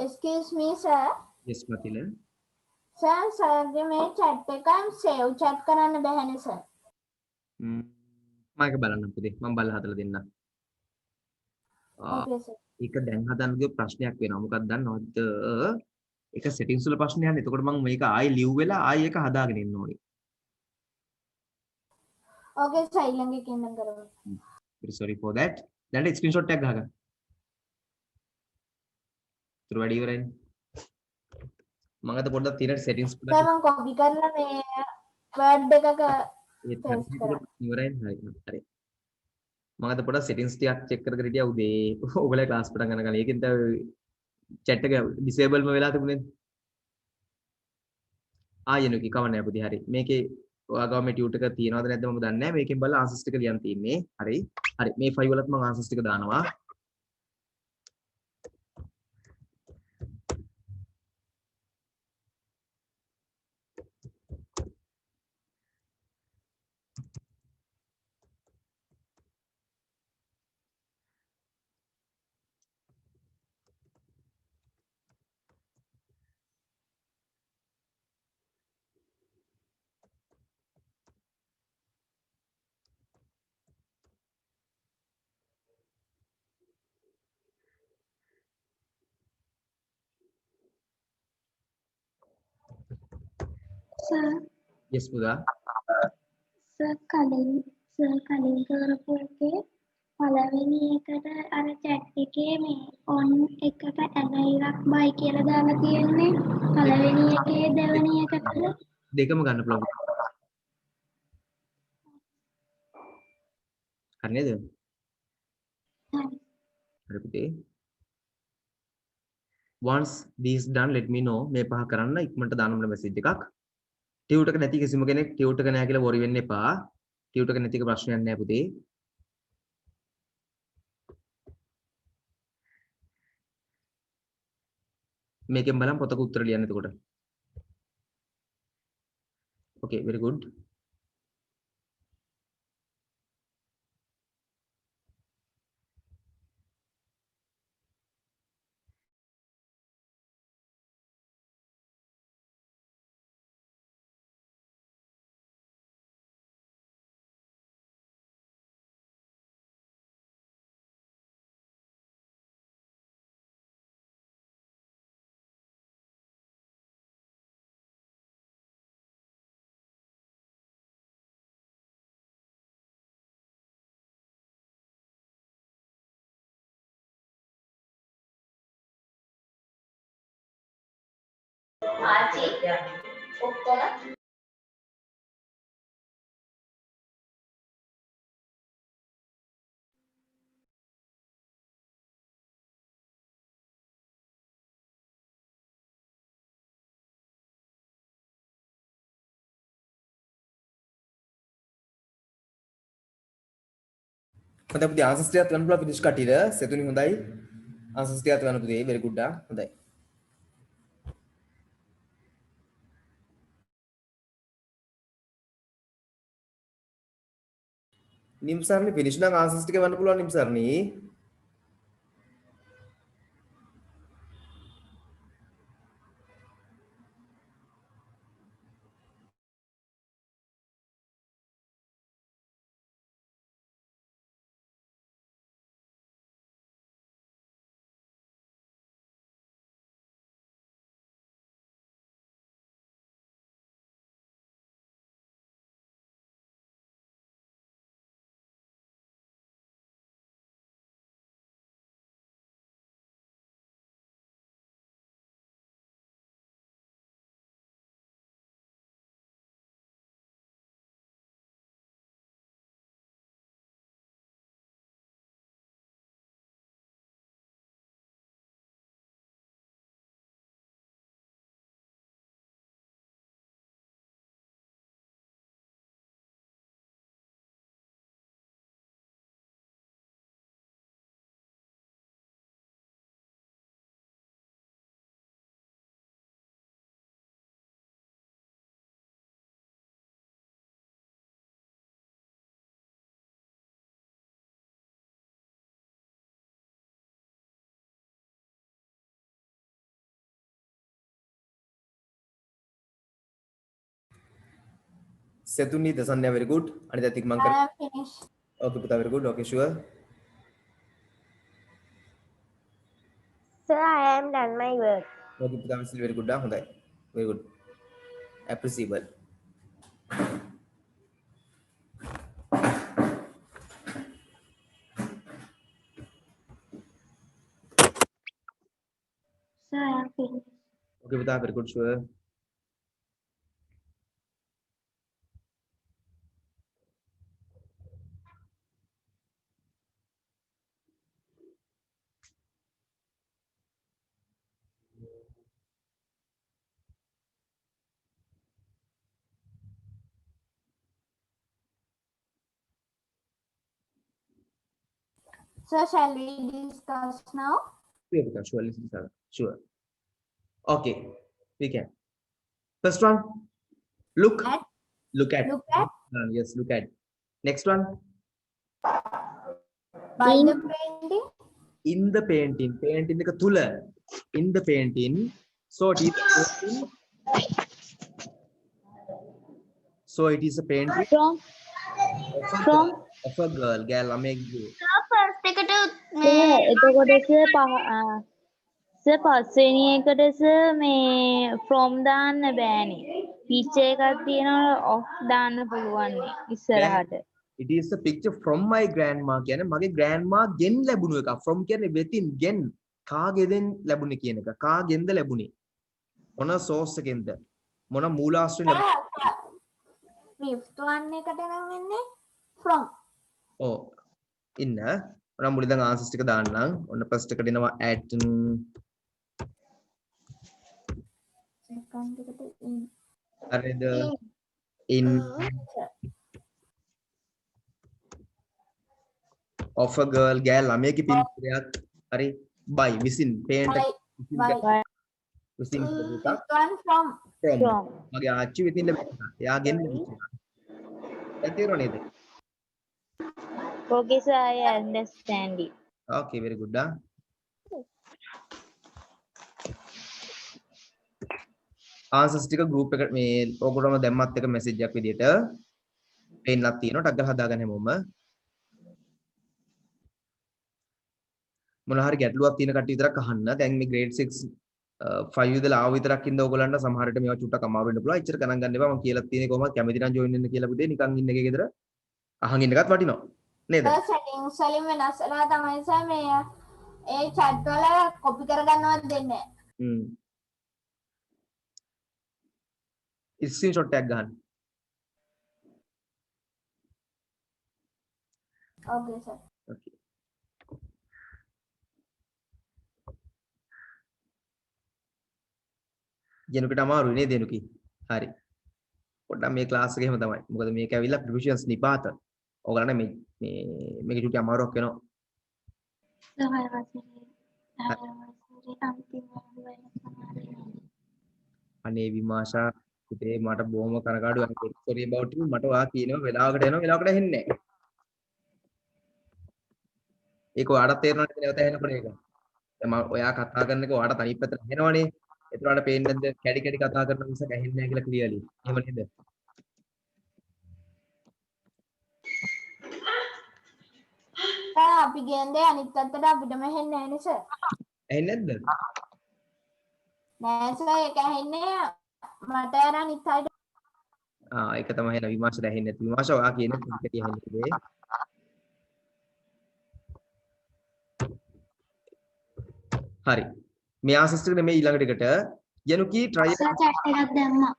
excuse me sir yes මතිල sir සර්ගේ මේ chat එක save chat කරන්න බැහැනේ sir මම ඒක බලන්න පුතේ මම බලලා හදලා දෙන්නම් okay sir ඒක දැන් හදන්න ගිය ප්‍රශ්නයක් වෙනවා මොකක්ද දන්නවද ඒක settings වල ප්‍රශ්නයක් නේ එතකොට මම මේක ආයෙ live වෙලා ආයෙ ඒක හදාගෙන ඉන්න ඕනේ okay sir ඊළඟ එකෙන් නම් කරමු very sorry for that දැන් screenshot එකක් ගහගන්න තුර වැඩි ඉවරයි මම අද පොඩ්ඩක් තියෙන settings sir මම copy කරලා මේ word එකක ඒත් ඉවරයි හරි මම අද පොඩ්ඩක් settings ටිකක් check කර කර හිටියා උදේ ඔයගොල්ලෝ class පටන් ගන්න කලින් ඒකෙන් තමයි chat එක disable ම වෙලා තිබුණේ. ආයෙනුකි කවන්නේ පුතේ හරි. මේකේ ඔයාගාව මේ ටියුටර් එක තියනවද නැද්ද මම දන්නේ නැහැ. මේකෙන් බලලා answers ටික ලියන්න තියෙන්නේ. හරි. හරි. මේ 5 වලත් මම answers ටික දානවා. සර් yes පුතා. සර් කලින් කරපු එකේ පළවෙනි එකට අර chat එකේ මේ on එකට ඇනයිරක් බයි කියලා දාලා තියෙන්නේ පළවෙනි එකේ දෙවෙනි එකට දෙකම ගන්න පුළුවන්. හරි නේද? හරි පුතේ. once this done let me know මේ පහ කරන්න ඉක්මනට දාන්න ඕන මැසේජ් එකක්. ටියුටර් එක නැති කිසිම කෙනෙක් ටියුටර් එක නැහැ කියලා worry වෙන්න එපා. ටියුටර් එක නැති එක ප්‍රශ්නයක් නෑ පුතේ. මේකෙන් බලන්න පොතක උත්තර ලියන්න එතකොට. okay very good. හොඳයි පුතේ answers ටිකත් ගන්න පුළුවන් finish කටියට. සෙතුනි හොඳයි. answers ටිකත් ගන්න පුතේ very good ආ. හොඳයි. නිම්සර්නි finish නම් answers ටික ගන්න පුළුවන් නිම්සර්නි. Setuni Dasanya very good. Anita Tikmankar. I am finished. Okay, Puta very good. Okay, sure. Sir, I am done my work. Okay, Puta still very good. Hondai. Very good. Appreciable. Sir, I am finished. Okay, Puta very good. Sure. So shall we discuss now? Sure, listen, sir. Sure. Okay, we can. First one, look. At, Look at. look at Yes, look at. Next one, by In. the painting. in the painting. Painting එක තුල. In the painting. So it is a painting. So it is a painting From. of a girl. ගෑල් ළමයෙක්ගේ. First එකට එතකොට sir sir පස්වෙනි එකට sir මේ from දාන්න බෑනේ. picture එකක් තියෙනවා off දාන්න පුළුවන් නේ ඉස්සරහට. It is a picture from my grandma කියන්නේ මගේ grandma ගෙන් ලැබුණු එක. From කියන්නේ වෙතින් ගෙන් කාගෙන් ලැබුණේ කියන එක. කාගෙන්ද ලැබුණේ? මොන source එකෙන්ද? මොන මූලාශ්‍රයෙන් ලැබුණේ? Fifth one එකට නම් වෙන්නේ from. ඔව්. ඉන්න. ඔන්න මුලින් දැන් answers ටික දාන්නම්. ඔන්න first එකට එනවා at Second එකට in. හරිද? In of a girl ගෑල් ළමයෙක්ගේ පින්තූරයක්. හරි. by විසින් paint By. විසින් Fifth one from. from From. මගේ ආච්චි වෙතින් ලැබුණා. එයාගෙන් ලැබුණා. ඒක තේරුණා නේද? Okay sir, I understand it. Okay, very good. Answers ටික group එකට මේ ඔයගොල්ලෝම දැම්මත් එක message එකක් විදියට පේන්නක් තියෙනවා. ටක් ගාලා හදාගන්න හැමෝම. මොන හරි ගැටලුවක් තියෙන කට්ටිය විතරක් අහන්න. දැන් මේ grade 6 5 ඉඳලා ආව විතරක් ඉඳ ඔයගොල්ලන්ට සමහර විට මේවා චුට්ටක් අමාරු වෙන්න පුළුවන්. එච්චර ගණන් ගන්න එපා. මම කියලා තියෙන්නේ කොහොමද කැමති නම් join වෙන්න කියලා පුතේ. නිකන් ඉන්න එකේ ගෙදර අහන් ඉන්න එකත් වටිනවා. නේද? So settings වලින් වෙනස් වෙලා තමයි සර් මේ ඒ chat වල copy කරගන්නවත් දෙන්නේ නැහැ. screenshot එකක් ගන්න. Okay sir. Okay. ජෙනුකට අමාරුයි නේද ජෙනුකි? හරි. පොඩ්ඩක් මේ ක්ලාස් එකේම තමයි. මොකද මේක ඇවිල්ලා ප්‍රොෆෙෂනල්ස් නිපාත. ඔයගලන්ට මේක චුටි අමාරුවක් වෙනවා. අනේ විමාෂා පුතේ මට බොහොම කනගාටුයි. sorry about you. මට ඔයා කියනවා වෙලාවකට එනවා වෙලාවකට ඇහෙන්නේ නැහැ. ඒක ඔයාලට තේරෙනවද නැවත ඇහෙනකොට ඒක? දැන් මම ඔයා කතා කරන එක ඔයාලට තනිත් පැත්තට ඇහෙනවනේ. ඒතරට පේන්නේ නැද්ද කැඩි කැඩි කතා කරන නිසා ඇහෙන්නේ නැහැ කියලා ක්ලියර්ලි. එහෙම නේද? අපි කියන්නේ අනිත් පැත්තට අපිටම ඇහෙන්නේ නැහැ නේ සර්. ඇහෙන්නේ නැද්ද? නෑ සර් ඒක ඇහෙන්නේ මට අර අනිත් අයට. ඒක තමයි එන විමාශයට ඇහෙන්නේ නැති. විමාශ ඔයා කියන කැටි ඇහෙන්නේ. හරි. මේ ආන්සර්ස් ටික නෙමෙයි ඊළඟ ටිකට යනුකී try සර් chat එකක් දැම්මා.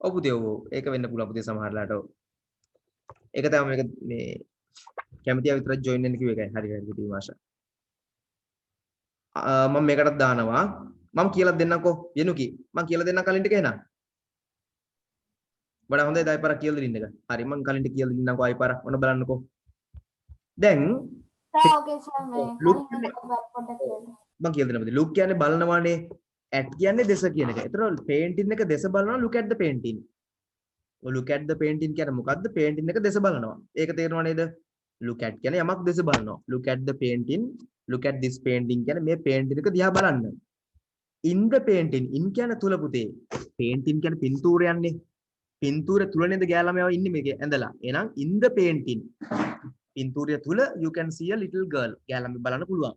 ඔව් පුතේ ඔව් ඒක වෙන්න පුළුවන් පුතේ සමහරලාට ඔව්. ඒක තමයි මේක මේ කැමතිය විතරක් join වෙන්න කිව්ව එකයි. හරි හරි පුතේ විමාශා. මම මේකටත් දානවා. මම කියලා දෙන්නම්කෝ යනුකී. මම කියලා දෙන්නම් කලින් ටික එහෙනම්. වඩා හොඳයි දැන් පාරක් කියලා දෙන්න එක. හරි මම කලින් ටික කියලා දෙන්නම්කෝ ආයි පාරක්. ඔන්න බලන්නකෝ. දැන් සර් ඕකේ සර් මේ look පොඩ්ඩක් කියන්න. මම කියලා දෙන්න පුතේ. look කියන්නේ බලනවානේ. at කියන්නේ දෙස කියන එක. ඒතර painting එක දෙස බලනවා look at the painting. look at the painting කියන්නේ මොකද්ද? painting එක දෙස බලනවා. ඒක තේරෙනව නේද? look at කියන්නේ යමක් දෙස බලනවා. look at the painting, look at this painting කියන්නේ මේ painting එක දිහා බලන්න. in the painting in කියන්නේ තුල පුතේ. painting කියන්නේ පින්තූරයන්නේ. පින්තූරය තුල නේද ගෑළමයව ඉන්නේ මේකේ ඇඳලා. එහෙනම් in the painting පින්තූරය තුල you can see a little girl. ගෑළමෙ බලන්න පුළුවන්.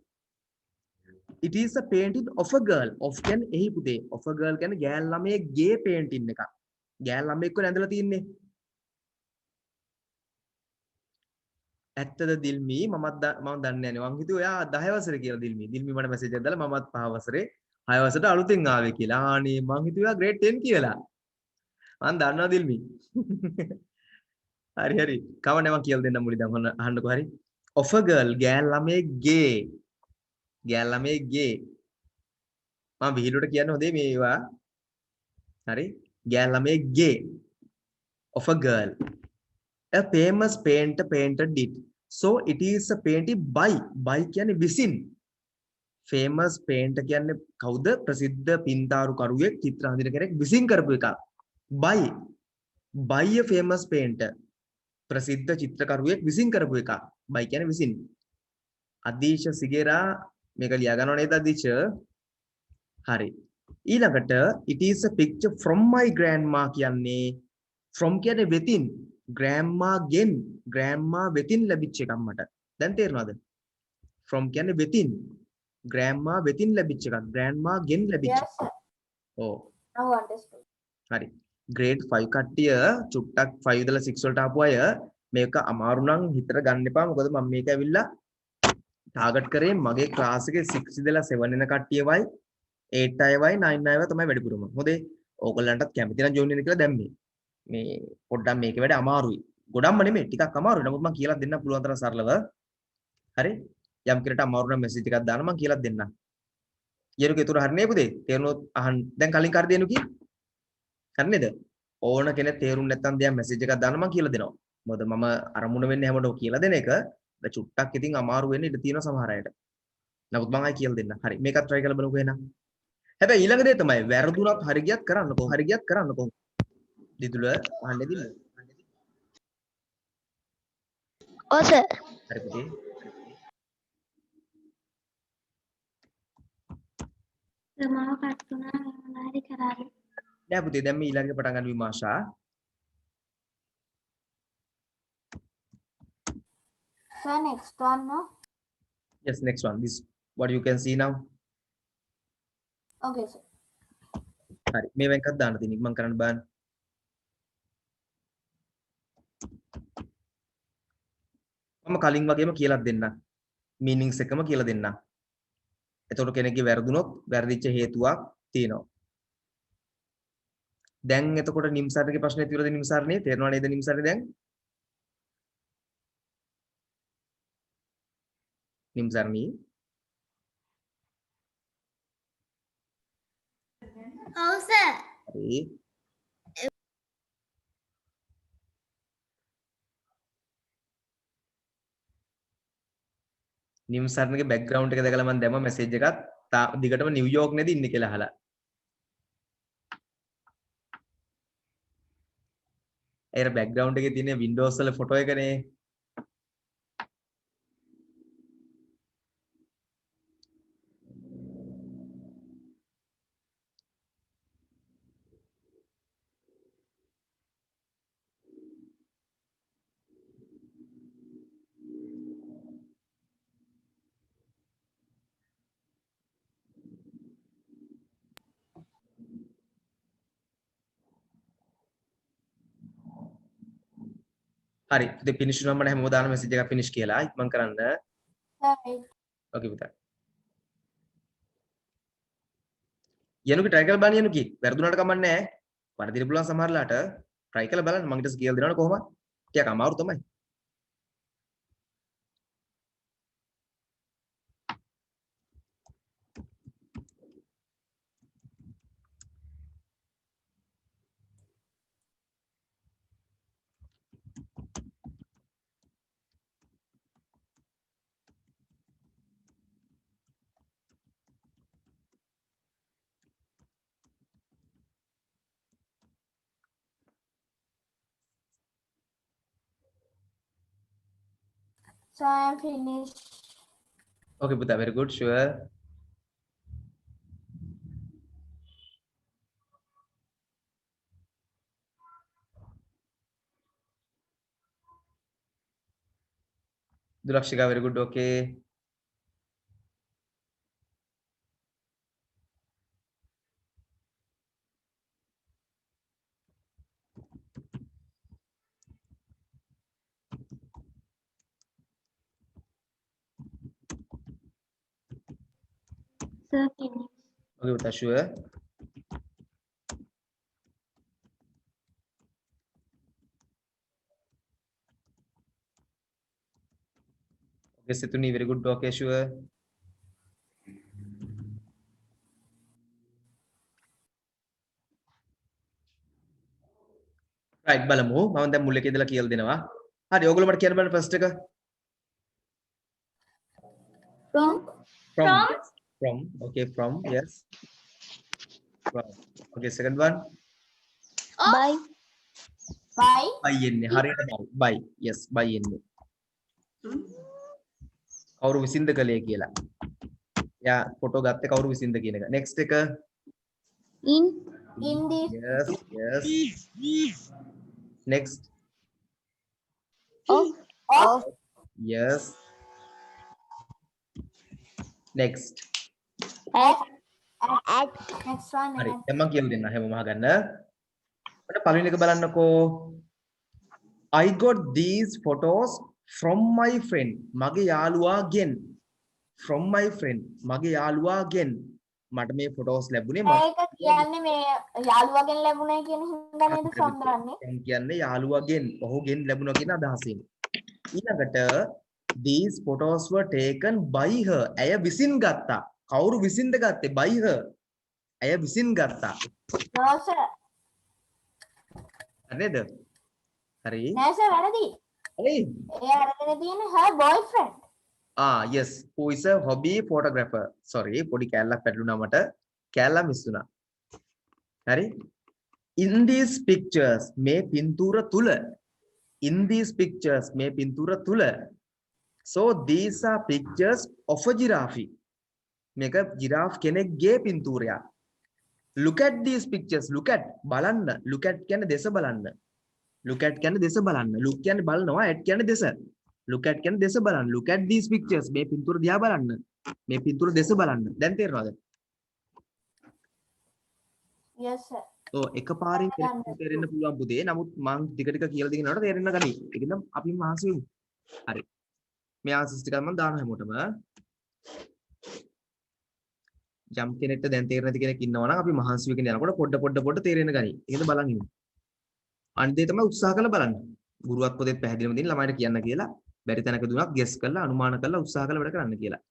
It is a painting of a girl. Of කියන්නේ එහි පුතේ. Of a girl කියන්නේ ගෑල් ළමයේ painting එකක්. ගෑල් ළමයෙක් වෙන ඇඳලා තින්නේ. ඇත්තද දිල්මි මම දන්නේ නැහැ. මං හිතුවේ ඔයා 10 වසරේ කියලා දිල්මි. දිල්මි මට මැසේජ් එකක් දාලා මමත් 5 වසරේ 6 වසරට අලුතෙන් ආවේ කියලා. ආනේ මං හිතුවේ ඔයා grade 10 කියලා. මං දන්නවා දිල්මි. හරි හරි. කවන්නේ මං කියලා දෙන්න මුලින් දැන් අහන්නකෝ හරි. Of a girl ගෑල් ළමයේ ගෑල් ළමයේ මම විහිළුවට කියන්නේ හොඳේ මේවා හරි. ගෑල් ළමයේ gay of a girl. A famous painter painted it. So it is a painted by කියන්නේ විසින්. famous painter කියන්නේ කවුද? ප්‍රසිද්ධ පින්තාරු කරුවෙක් චිත්‍ර හඳින කෙනෙක් විසින් කරපු එකක්. by a famous painter. ප්‍රසිද්ධ චිත්‍රකරුවෙක් විසින් කරපු එකක්. by කියන්නේ විසින්. අදීශ සිගේරා මේක ලියා ගන්නව නේද අදීශ? හරි. ඊළඟට it is a picture from my grandma කියන්නේ from කියන්නේ වෙතින් grandma වෙතින් ලැබිච්ච එකක් මට. දැන් තේරෙනවද? from කියන්නේ වෙතින් grandma වෙතින් ලැබිච්ච එකක්. grandma ගෙන් ලැබිච්ච. Yes, sir. ඔව්. Now understood. හරි. grade 5 කට්ටිය චුට්ටක් 5 ඉඳලා 6 වලට ආපු අය මේක අමාරු නම් හිතට ගන්න එපා. මොකද මම මේක ඇවිල්ලා ටාගට් කරේ මගේ ක්ලාස් එකේ 6 ඉඳලා 7 වෙන කට්ටියවයි 8 අයවයි 9 අයවයි තමයි වැඩිපුරම. හොඳේ. ඕගොල්ලන්ටත් කැමති නම් ජොයින් වෙන්න කියලා දැම්මේ. මේ පොඩ්ඩක් මේකේ වැඩ අමාරුයි. ගොඩක්ම නෙමෙයි ටිකක් අමාරුයි. නමුත් මම කියලා දෙන්න පුළුවන් තරම් සරලව. හරි. යම් කෙනෙක්ට අමාරු නම් මෙසේජ් එකක් දාන්න මම කියලා දෙන්නම්. ඊයරුගේ උතර හරිනේ පුතේ. තේරුණොත් අහන්න. දැන් කලින් කාර්ය දෙනු කි. හරි නේද? ඕන කෙනෙක් තේරුම් නැත්නම් දෙයක් මෙසේජ් එකක් දාන්න මම කියලා දෙනවා. මොකද මම අරමුණ වෙන්නේ හැමෝටම කියලා දෙන එක. දැන් චුට්ටක් ඉතින් අමාරු වෙන්න ඉඩ තියෙනවා සමහර අයට. නමුත් මම ආයි කියලා දෙන්න. හරි. මේකත් try කරලා බලමුකෝ එහෙනම්. හැබැයි ඊළඟ දේ තමයි වැරදුනත් හරි ගියත් කරන්නකෝ. දිදුල අහන්නේ දිල්ල. Oh, sir. හරි පුතේ. සමාව කට් වුණා මොනවා හරි කරාවි. නෑ පුතේ දැන් මේ ඊළඟට පටන් ගන්න විමාශා. So next one, no? Yes, next one. This what you can see now. Okay, sir. හරි. මේව එකක් දාන්න තියෙන එක මම කරන්න බෑන. මම කලින් වගේම කියලා දෙන්න. meanings එකම කියලා දෙන්න. එතකොට කෙනෙක්ගේ වැරදුනොත් වැරදිච්ච හේතුවක් තියෙනවා. දැන් එතකොට නිම්සාරගේ ප්‍රශ්නේ ඉතිරද නිම්සාරනේ තේරෙනව නේද නිම්සාරනේ දැන්? නිම්සාරනී Oh, sir. හරි. නිම්සාරනගේ බෑග්ග්‍රවුන්ඩ් එක දැකලා මම දැම්ම මැසේජ් එකක් දිගටම නිව්යෝර්ක් නේද ඉන්නේ කියලා අහලා. ඒර බෑග්ග්‍රවුන්ඩ් එකේ තියෙන වින්ඩෝස් වල ෆොටෝ එකනේ. හරි. ඉතින් ෆිනිෂ් වුණාම මම හැමෝම දාන මැසේජ් එකක් ෆිනිෂ් කියලා ඉක්මන් කරන්න. Right. ඕකේ පුතා. යනුකි try කරලා බලන්න යනුකි. වැරදුනට කමක් නැහැ. වරදින්න පුළුවන් සමහරලාට try කරලා බලන්න මම ඊට පස්සේ කියලා දෙනවනේ කොහොමද? ටිකක් අමාරු තමයි. So I am finished. Okay පුතා very good sure. Dulakshika very good okay. Sir finish. Okay පුතා sure. Okay Situni very good okay sure. right බලමු මම දැන් මුල් එකේ ඉඳලා කියලා දෙනවා හරි ඔයගොල්ලෝ මට කියන්න බලන්න first එක from okay from yes from okay second one Bye. by එන්නේ හරියට by yes by එන්නේ කවුරු විසින්ද කලේ කියලා යා ෆොටෝ ගත්තේ කවුරු විසින්ද කියන එක next එක In. in this yes next Of. yes next at next one හරි දැන් මම කියලා දෙන්න හැමෝම අහගන්න මට පළවෙනි එක බලන්නකෝ I got these photos from my friend මගේ යාළුවාගෙන් from my friend මගේ යාළුවාගෙන් මට මේ ෆොටෝස් ලැබුණේ ඒක කියන්නේ මේ යාළුවගෙන් ලැබුණේ කියන හින්දා නේද from දාන්නේ මම කියන්නේ යාළුවාගෙන් ඔහුගෙන් ලැබුණා කියන අදහසින් ඊළඟට these photos were taken by her ඇය විසින් ගත්තා කවුරු විසින්ද ගත්තේ by her ඇය විසින් ගත්තා no sir නේද හරි නෑ sir වැරදි හරි ඒ අරගෙන තියෙන්නේ her boyfriend yes who is a hobby photographer sorry පොඩි කැලලක් පැටලුණා මට කැලලා මිස් වුණා හරි in these pictures මේ පින්තූර තුල in these pictures මේ පින්තූර තුල so these are pictures of a giraffe මේක giraffe කෙනෙක්ගේ පින්තූරයක් look at these pictures look at බලන්න look at කියන්නේ දේශ බලන්න look at කියන්නේ දේශ බලන්න look කියන්නේ බලනවා at කියන්නේ දේශ look at කියන්නේ දේශ බලන්න look at these pictures මේ පින්තූර දිහා බලන්න මේ පින්තූර දේශ බලන්න දැන් තේරෙනවද yes sir එකපාරින් තේරෙන්න පුළුවන් පුතේ නමුත් මම ටික ටික කියලා දෙගෙන යනකොට තේරෙන්න ගනී ඒකෙන්ද අපි මහන්සි වෙමු හරි මේ ආන්සර්ස් ටික මම දානවා හැමෝටම ජම් කෙනෙක්ට දැන් තේරෙන්නේ නැති කෙනෙක් ඉන්නවා නම් අපි මහන්සි වෙගෙන යනකොට පොඩ තේරෙන්න ගනී ඒකද බලන් ඉන්න අනිත් දේ තමයි උත්සාහ කරලා බලන්න ගුරුවත් පොතේත් පැහැදිලිවම දෙන ළමයිට කියන්න කියලා බැරි තැනක දුනක් ගෙස් කරලා අනුමාන කරලා උත්සාහ කරලා වැඩ කරන්න කියලා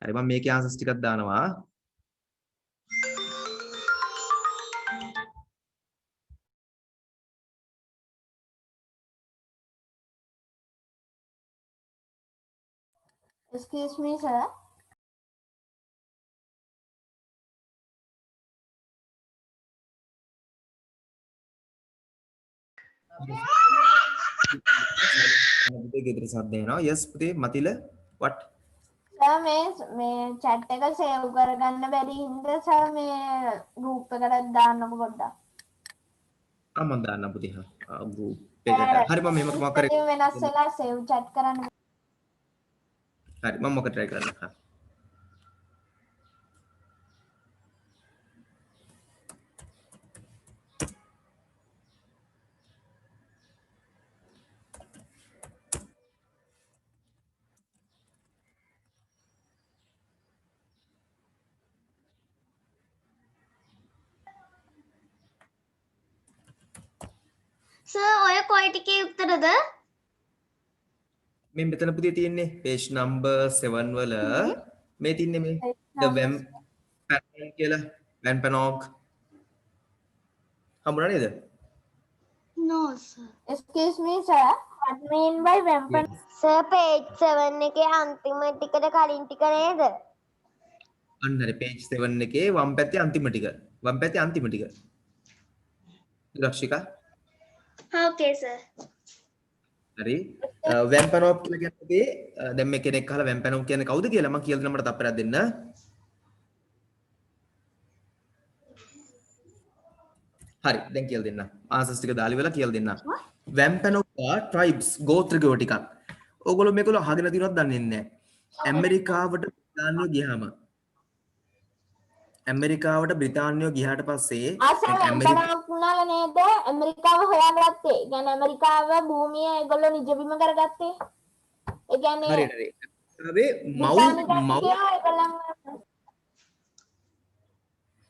හරි මම මේකේ ආන්සර්ස් ටිකක් දානවා excuse me sir පුතේ ගෙදර සද්ද එනවා yes පුතේ මතිල what sir මේ chat එක save කරගන්න බැරි හින්දා sir මේ group එකට දාන්නකො පොඩ්ඩක් මම දාන්න පුතේ group එකට හරි මම මෙහෙම මොකක් කරේ වෙනස් වෙලා save chat කරන්න හරි මම මොකද try කරන්න සර් ඔය කොයි ටිකේ උත්තරද? මේ මෙතන පුතේ තියෙන්නේ page number 7 වල මේ තින්නේ මේ the vamp කියලා vampanok හම්බුණා නේද No sir. excuse me sir what mean by vampan sir page 7 එකේ අන්තිම ටිකට කලින් ටික නේද? අන්න හරි page 7 එකේ වම් පැත්තේ අන්තිම ටික වම් පැත්තේ අන්තිම ටික ලක්ෂිකා Okay sir. හරි වැම්පනොප් කියලා කියන්නේ දැන් මේ කෙනෙක් අහලා වැම්පනොප් කියන්නේ කවුද කියලා මම කියලා දෙන්න මට තප්පරයක් දෙන්න හරි දැන් කියලා දෙන්න ආන්සර්ස් ටික දාලි වෙලා කියලා දෙන්න වැම්පනොප් ට්‍රයිබ්ස් ගෝත්‍රිකයෝ ටිකක් ඕගොල්ලෝ මේකල අහගෙන තියෙනවද දන්නේ නැහැ ඇමරිකාවට බ්‍රිතාන්‍යෝ ගියාම ඇමරිකාවට බ්‍රිතාන්‍යෝ ගියාට පස්සේ වුණාල නේද ඇමරිකාව හොයාගත්තේ. ඒ කියන්නේ ඇමරිකාව භූමිය ඒගොල්ලෝ නිජබිම කරගත්තේ. ඒ කියන්නේ හරියට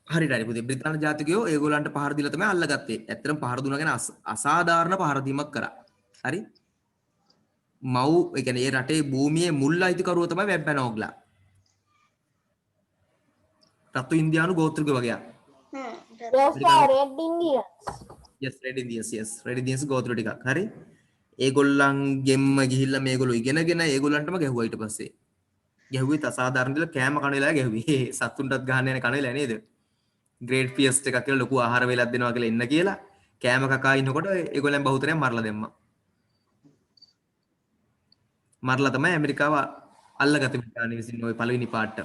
හරි. හරි පුතේ බ්‍රිතාන්‍ය ජාතිකයෝ ඒගොල්ලන්ට පහර දීලා තමයි අල්ලගත්තේ. ඇත්තටම පහර දුන්නා කියන අසාධාරණ පහර දීමක් කරා. හරි. ඒ කියන්නේ ඒ රටේ භූමියේ මුල් අයිතිකරුවෝ තමයි වැම්පැනෝග්ලා. රතු ඉන්දියානු ගෝත්‍රික වගේ. Those are red Indians. yes Red Indians yes Red Indians ගෝත්‍ර ටිකක් හරි ඒගොල්ලන්ගෙම ගිහිල්ලා මේගොල්ලෝ ඉගෙනගෙන ඒගොල්ලන්ටම ගැහුවා ඊට පස්සේ ගැහුවේ අසාධාරණ දෙයක් කෑම කන වෙලාව ගැහුවේ සතුන්ටත් ගහන්න යන කන වෙලා නේද ග්‍රේට් ෆියස්ට් එකක් කියලා ලොකු ආහාර වේලක් දෙනවා කියලා ඉන්න කියලා කෑම කකා ඉන්නකොට ඒගොල්ලන් බහුතරයක් මරලා දැම්මා මරලා තමයි ඇමරිකාව අල්ලගත්තේ බ්‍රිතාන්‍ය විසින් ওই පළවෙනි පාට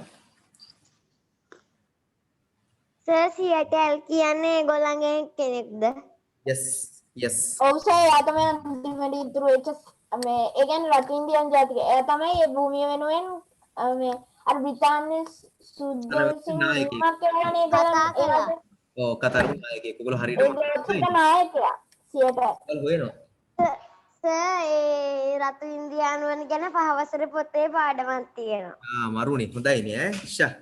සර් සියටල් කියන්නේ ඒගොල්ලන්ගේ කෙනෙක්ද? yes yes ඔව් සර් එයා තමයි අන්තිමට ඉතුරු වෙච්ච මේ ඒ කියන්නේ රට ඉන්දියන් ජාතික එයා තමයි මේ භූමිය වෙනුවෙන් මේ අර බ්‍රිතාන්‍ය සුද්ධ විසින් නිර්මාණ කරන්නේ කතා කළා. ඔව් කතර නායකයෙක් ඒගොල්ලෝ හරියට ඒකේ නායකයා සියටල් හොයනවා සර් ඒ රතු ඉන්දියානුවන් ගැන පහවසර පොතේ පාඩමක් තියෙනවා. මරුනේ හොඳයිනේ ඈ ෂා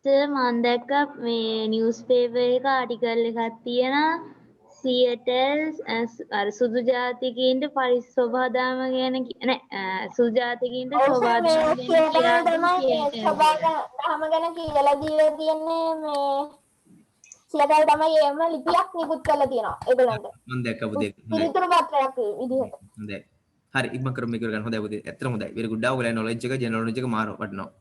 මම දැක්ක මේ නිවුස් පේපර් එක ආටිකල් එකක් තියෙනවා සියටල් අර සුදු ජාතිකයින්ට පරිසෝභාදාම ගැන නෑ සුදු ජාතිකයින්ට සෝභාදාම ගැන කියලා දීලා තියන්නේ මේ සියටල් තමයි එම ලිපියක් නිකුත් කරලා තියෙනවා ඒගොල්ලන්ට මම දැක්ක පුතේ පිළිතුරු පත්‍රයක් විදිහට හොඳයි හරි ඉක්මන් කරමු මේක ගන්න හොඳයි පුතේ ඇත්තටම හොඳයි very good ආ ඔයගොල්ලෝ knowledge එක general knowledge එක මාර වටනවා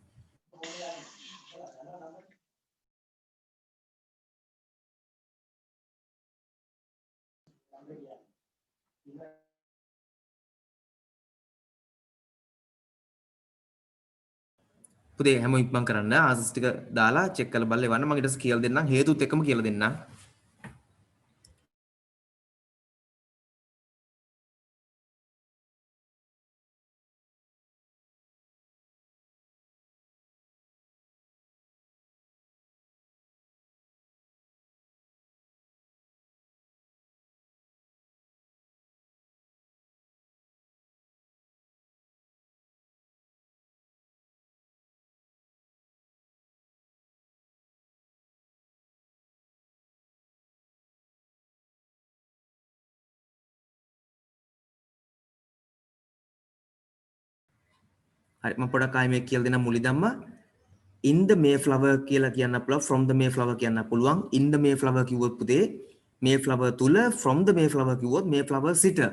පුතේ හැම ඉක්මන් කරන්න ආන්සර්ස් ටික දාලා චෙක් කරලා බලලා එවන්න මම ඊට පස්සේ කියලා දෙන්නම් හේතුත් එක්කම කියලා දෙන්නම් හරි මම පොඩක් ආයෙ මේක කියලා දෙන්නම් මුලින්දම්ම in the mayflower කියලා කියන්න පුළුවන් from the mayflower කියන්න පුළුවන් in the mayflower කිව්වොත් පුතේ mayflower තුල from the mayflower කිව්වොත් mayflower sitter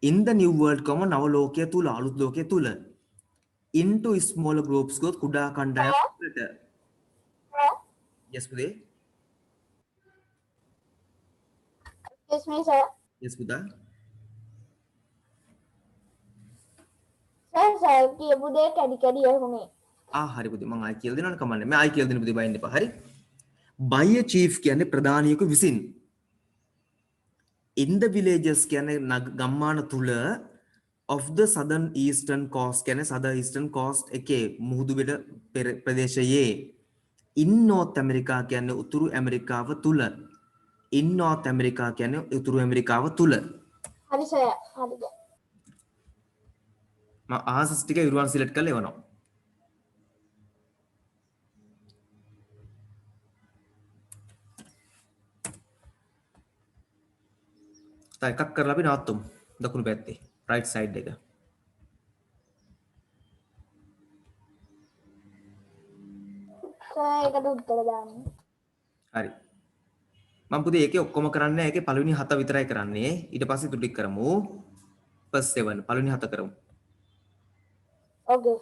in the new world කොම නව ලෝකයේ තුල අලුත් ලෝකයේ තුල into smaller groups ගොත් කුඩා කණ්ඩායම් වලට yes පුතේ excuse me sir yes පුතා සර් කියපු දේ කැඩි කැඩි ඇහුනේ හරි පුතේ මම ආයි කියලා දෙනවනේ කමන්නේ මම ආයි කියලා දෙන්න පුතේ බයින්න එපා හරි by a chief කියන්නේ ප්‍රධානියෙකු විසින් in the villages කියන්නේ ගම්මාන තුල of the southern eastern coast කියන්නේ southern eastern coast එකේ මුහුදු බෙඩ ප්‍රදේශයේ in north america කියන්නේ උතුරු ඇමරිකාව තුල in north america කියන්නේ උතුරු ඇමරිකාව තුල හරි සර් හරිද මම ආන්සර්ස් ටික ඉරුවන් සිලෙක්ට් කරලා එවනවා තව එකක් කරලා අපි නවත්තමු දකුණු පැත්තේ right side එක සර් ඒකට උත්තර දාන්න හරි මම පුතේ ඒකේ ඔක්කොම කරන්නේ නැහැ ඒකේ පළවෙනි 7 විතරයි කරන්නේ ඊට පස්සේ තුඩික් කරමු first 7 පළවෙනි 7 කරමු okay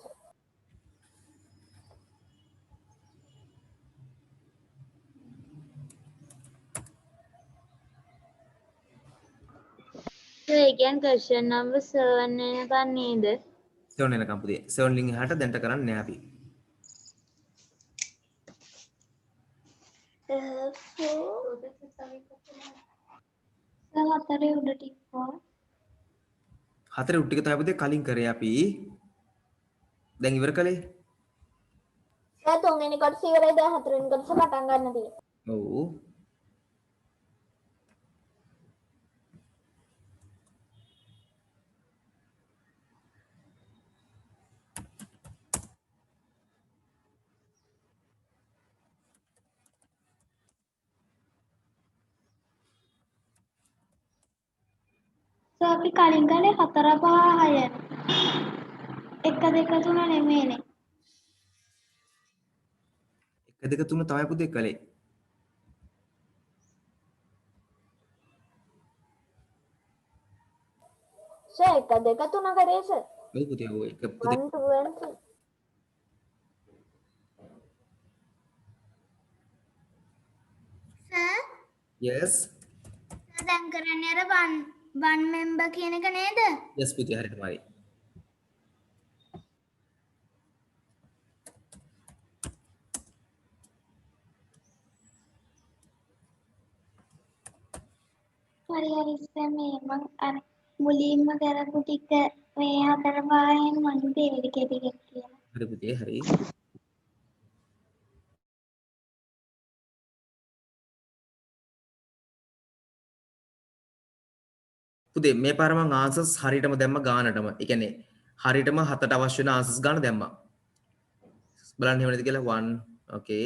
ඒ කියන්නේ question number 7 වෙනකන් නේද 7 වෙනකම් පුතේ 7 ලින් එහාට දැන්ට කරන්නේ නැහැ අපි හතරේ උඩ ටිකෝ 4 උඩ ටික තමයි පුතේ කලින් කරේ අපි දැන් ඉවර කළේ සර් තුන්වෙනි කොටස ඉවරයි දැන් හතරවෙනි කොටස පටන් ගන්න තියෙනවා ඔව් අපි කලින් ගානේ 4 5 6 1 2 3 නෙමෙයිනේ 1 2 3 තමයි පුතේ කළේ සර් 1 2 3 කරේ සර්. ඔව් පුතේ ඔව් එක පුතේ 1 2 and 3. සර් yes දැන් කරන්නේ අර වන් මෙම්බර් කියන එක නේද? yes පුතේ හරියටමයි. හරි සර් මේ මං අර මුලින්ම කරපු ටික මේ 4 පහෙන් මං තේරෙ කෙටියක් කියලා. හරි පුතේ හරි. පුතේ මේ පාර මං ආන්සර්ස් හරියටම දැම්ම ගානටම. ඒ කියන්නේ හරියටම 7ට අවශ්‍ය වෙන ආන්සර්ස් ගාන දැම්මා. බලන්න එහෙම නේද කියලා 1 okay.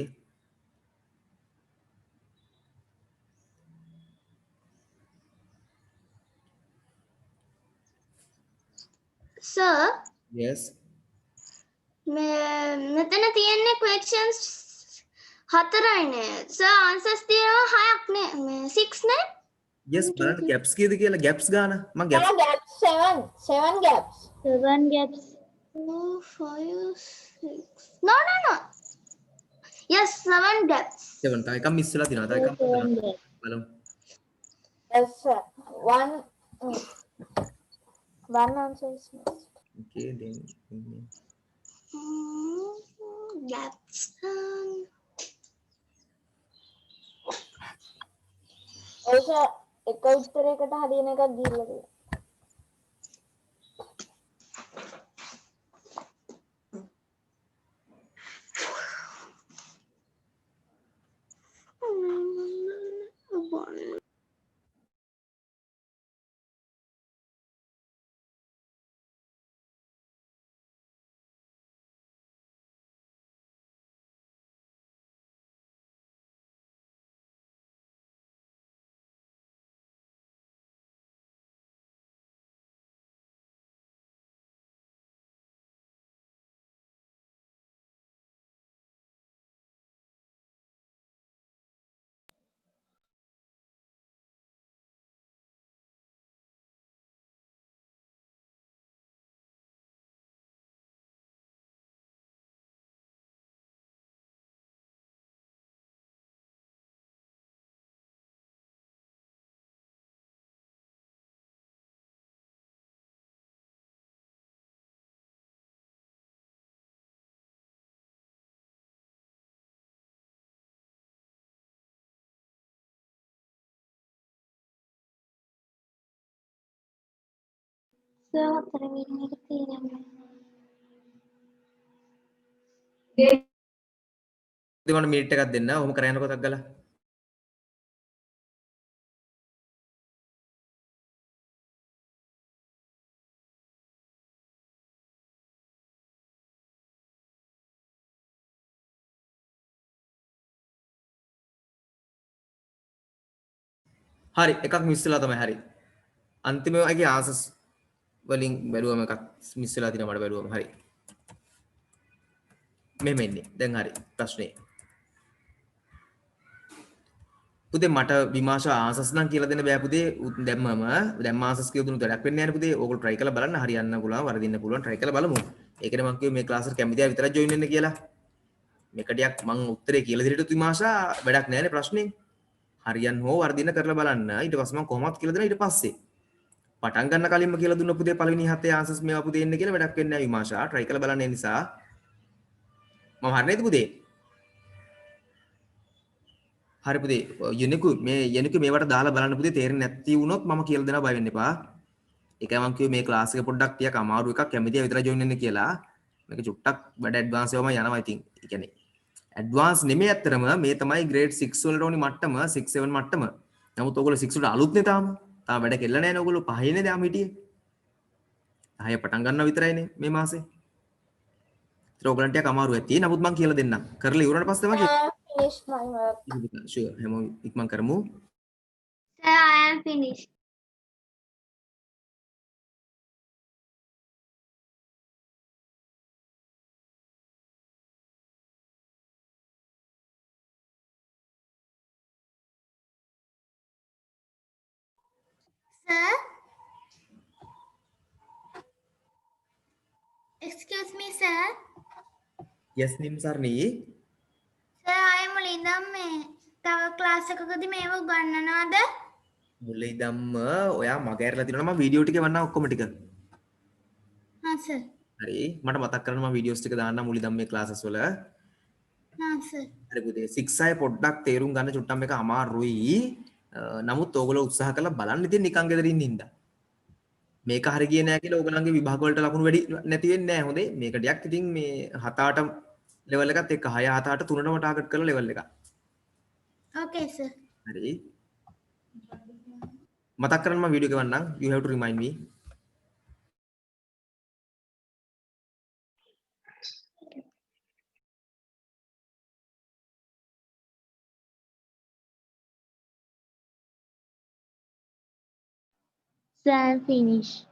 සර් yes මෙතන තියෙන්නේ questions 4යිනේ. සර් answers තියෙනවා 6ක් නේ. මේ 6 නේ? yes බලන්න gaps කීයද කියලා gaps ගාන මං gaps gaps 7 gaps. 7 gaps. 4 5 6 no yes 7 gaps. 7 තව එකක් මිස් වෙලා තියෙනවා. තව එකක් බලමු. Yes sir. One answer is missed. okay then Gaps ඔය සර් එක උත්තරයකට හරියන එකක් දීලා තියෙනවා. සර් 4 වෙනි එක තේරෙන්නේ. ඉතින් මට මිනිට් එකක් දෙන්න. ඔහොම කරයන්කො ටක් ගාලා. හරි එකක් මිස් වෙලා තමයි හරි. අන්තිම එකේ ආන්සර්ස් වලින් බැලුවම එකක් මිස් වෙලා තියෙනවා මට බැලුවම හරි. මෙහෙම එන්නේ. දැන් හරි ප්‍රශ්නේ. පුතේ මට විමාශා ආන්සර්ස් නම් කියලා දෙන්න බෑ පුතේ. දැම්මම ආන්සර්ස් කියලා දුන්නු වැඩක් වෙන්නේ නැහැ පුතේ. ඕගොල්ලෝ try කරලා බලන්න හරියන්න පුළුවන් වරදින්න පුළුවන් try කරලා බලමු. ඒකනේ මම කිව්වේ මේ ක්ලාස් එකට කැමති අය විතරක් join වෙන්න කියලා. මේකටියක් මම උත්තරේ කියලා දෙන්නට විමාශා වැඩක් නැහැ නේ ප්‍රශ්නේ. හරියන් හෝ වර්ධින කරලා බලන්න. ඊට පස්සේ මම කොහොමවත් කියලා දෙනවා ඊට පස්සේ. පටන් ගන්න කලින්ම කියලා දුන්න පුතේ පළවෙනි හතේ ආන්සර්ස් මේවා පුතේ එන්න කියලා වැඩක් වෙන්නේ නැහැ විමාශා. try කරලා බලන්න ඒ නිසා. මම හරි නේද පුතේ? හරි පුතේ. යුනිකු මේවට දාලා බලන්න පුතේ තේරෙන්නේ නැති වුණොත් මම කියලා දෙනවා බය වෙන්න එපා. ඒකයි මම කිව්වේ මේ ක්ලාස් එක පොඩ්ඩක් ටිකක් අමාරු එකක් කැමතියි විතර join වෙන්න කියලා. මේක චුට්ටක් වැඩ ඇඩ්වාන්ස් ඒවාම යනවා ඉතින්. ඒ කියන්නේ ඇඩ්වාන්ස් නෙමෙයි ඇත්තරම මේ තමයි grade 6 වලට ඕනි මට්ටම 6 7 මට්ටම. නමුත් ඔයගොල්ලෝ 6 වලට අලුත්නේ තාම. තාම වැඩ කෙල්ල නැහැ නේ ඔයගොල්ලෝ 5 නේ දාම හිටියේ. 10 පටන් ගන්නවා විතරයිනේ මේ මාසේ. ඒත් ඔයගොල්ලන්ට ටිකක් අමාරු ඇති. නමුත් මම කියලා දෙන්නම්. කරලා ඉවරනට පස්සේ මම Finish my work. ෂුවර් හැමෝම ඉක්මන් කරමු. Sir, I am finished. Sir, Excuse me, sir. yes නිම්සර්ණී Sir, I am මුලින්දම මේ තව ක්ලාස් එකකදී මේව උගන්වනවද? මුලින් ධම්ම ඔයා මග ඇරලා තියෙනවා මම වීඩියෝ ටික වන්නම් ඔක්කොම ටික හා සර්. හරි මට මතක් කරන්න මම වීඩියෝස් ටික දාන්නම් මුලින් ධම්මේ ක්ලාසස් වල හා සර්. හරි පුතේ 6 අය පොඩ්ඩක් තේරුම් ගන්න චුට්ටම් එක අමාරුයි නමුත් ඕගොල්ලෝ උත්සාහ කරලා බලන්න ඉතින් නිකන් ගෙදර ඉන්න ඉඳලා මේක හරි ගියේ නැහැ කියලා ඕගොල්ලන්ගේ විභාග වලට ලකුණු වැඩි නැති වෙන්නේ නැහැ හොඳේ මේක ටිකක් ඉතින් මේ 7-8 ලෙවල් එකත් එක්ක 6 7 8 3ටම ටාගට් කරලා ලෙවල් එක Okay, sir. හරි මතක් කරන්න මම වීඩියෝ එක වන්නම් you have to remind me Sir, I'm finished.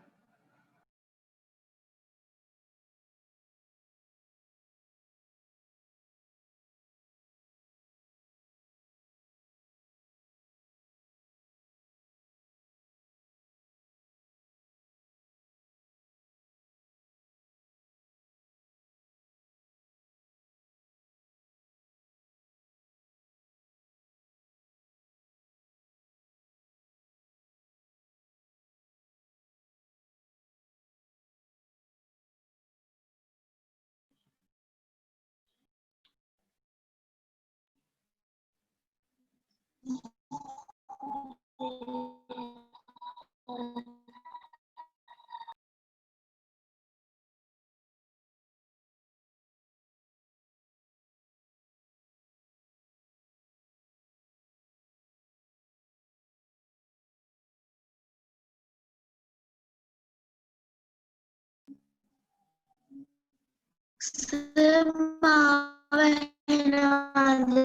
Sir මාව ඇහෙනවද?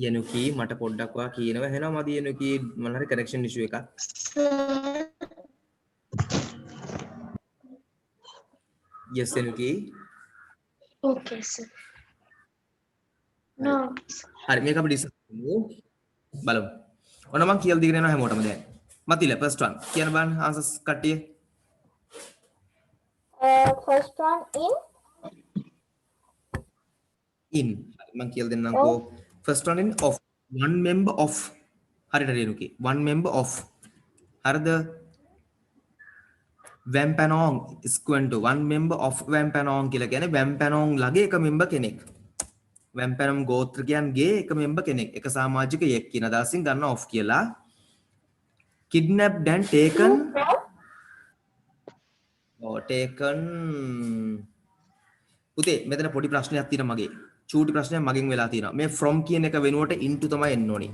යනුකී මට පොඩ්ඩක් වා කියනවා එහෙනම් මදි යනුකී මම හරි කනෙක්ෂන් ඉෂුව එකක් sir. yes යනුකී Okay, sir. No. හරි මේක අපි ඩිස්කස් කරමු බලමු ඔන්න මම කියලා දීගෙන යනවා හැමෝටම දැන් මතිල first one කියන්න බලන්න answers කට්ටිය First one in මම කියලා දෙන්නම්කෝ first one in of one member of හරියට යනුකී one member of හරිද Vampanong is equal to one member of Vampanong කියලා කියන්නේ Vampanong ලගේ එක member කෙනෙක් Vampanong ගෝත්‍රිකයන්ගේ එක member කෙනෙක් එක සමාජිකයෙක් කියන අදහසින් ගන්න off කියලා kidnapped and taken taken පුතේ මෙතන පොඩි ප්‍රශ්නයක් තියෙනවා මගේ චූටි ප්‍රශ්නයක් මගෙන් වෙලා තියෙනවා මේ from කියන එක වෙනුවට into තමයි එන්න ඕනේ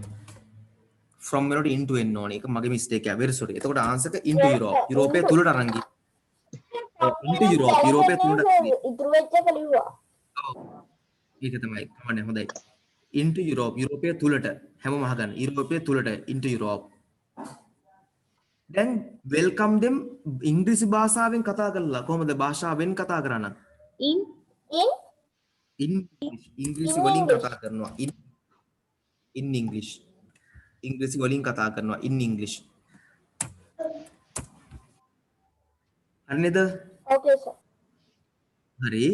from වෙනුවට into එන්න ඕනේ ඒක මගේ mistake එක very sorry එතකොට answer එක into Europe යුරෝපයේ තුලට අරන් ගියා into Europe යුරෝපයේ තුලට ඉතුරු වෙච්ච එක ලිව්වා. ඒක තමයි කමන්නේ හොඳයි into Europe යුරෝපයේ තුලට හැමෝම අහගන්න යුරෝපයේ තුලට into Europe දැන් welcome them ඉංග්‍රීසි භාෂාවෙන් කතා කරලා කොහොමද භාෂාවෙන් කතා කරන්න In ඉංග්‍රීසි වලින් කතා කරනවා in English ඉංග්‍රීසි වලින් කතා කරනවා in English හරිද Okay, sir. හරි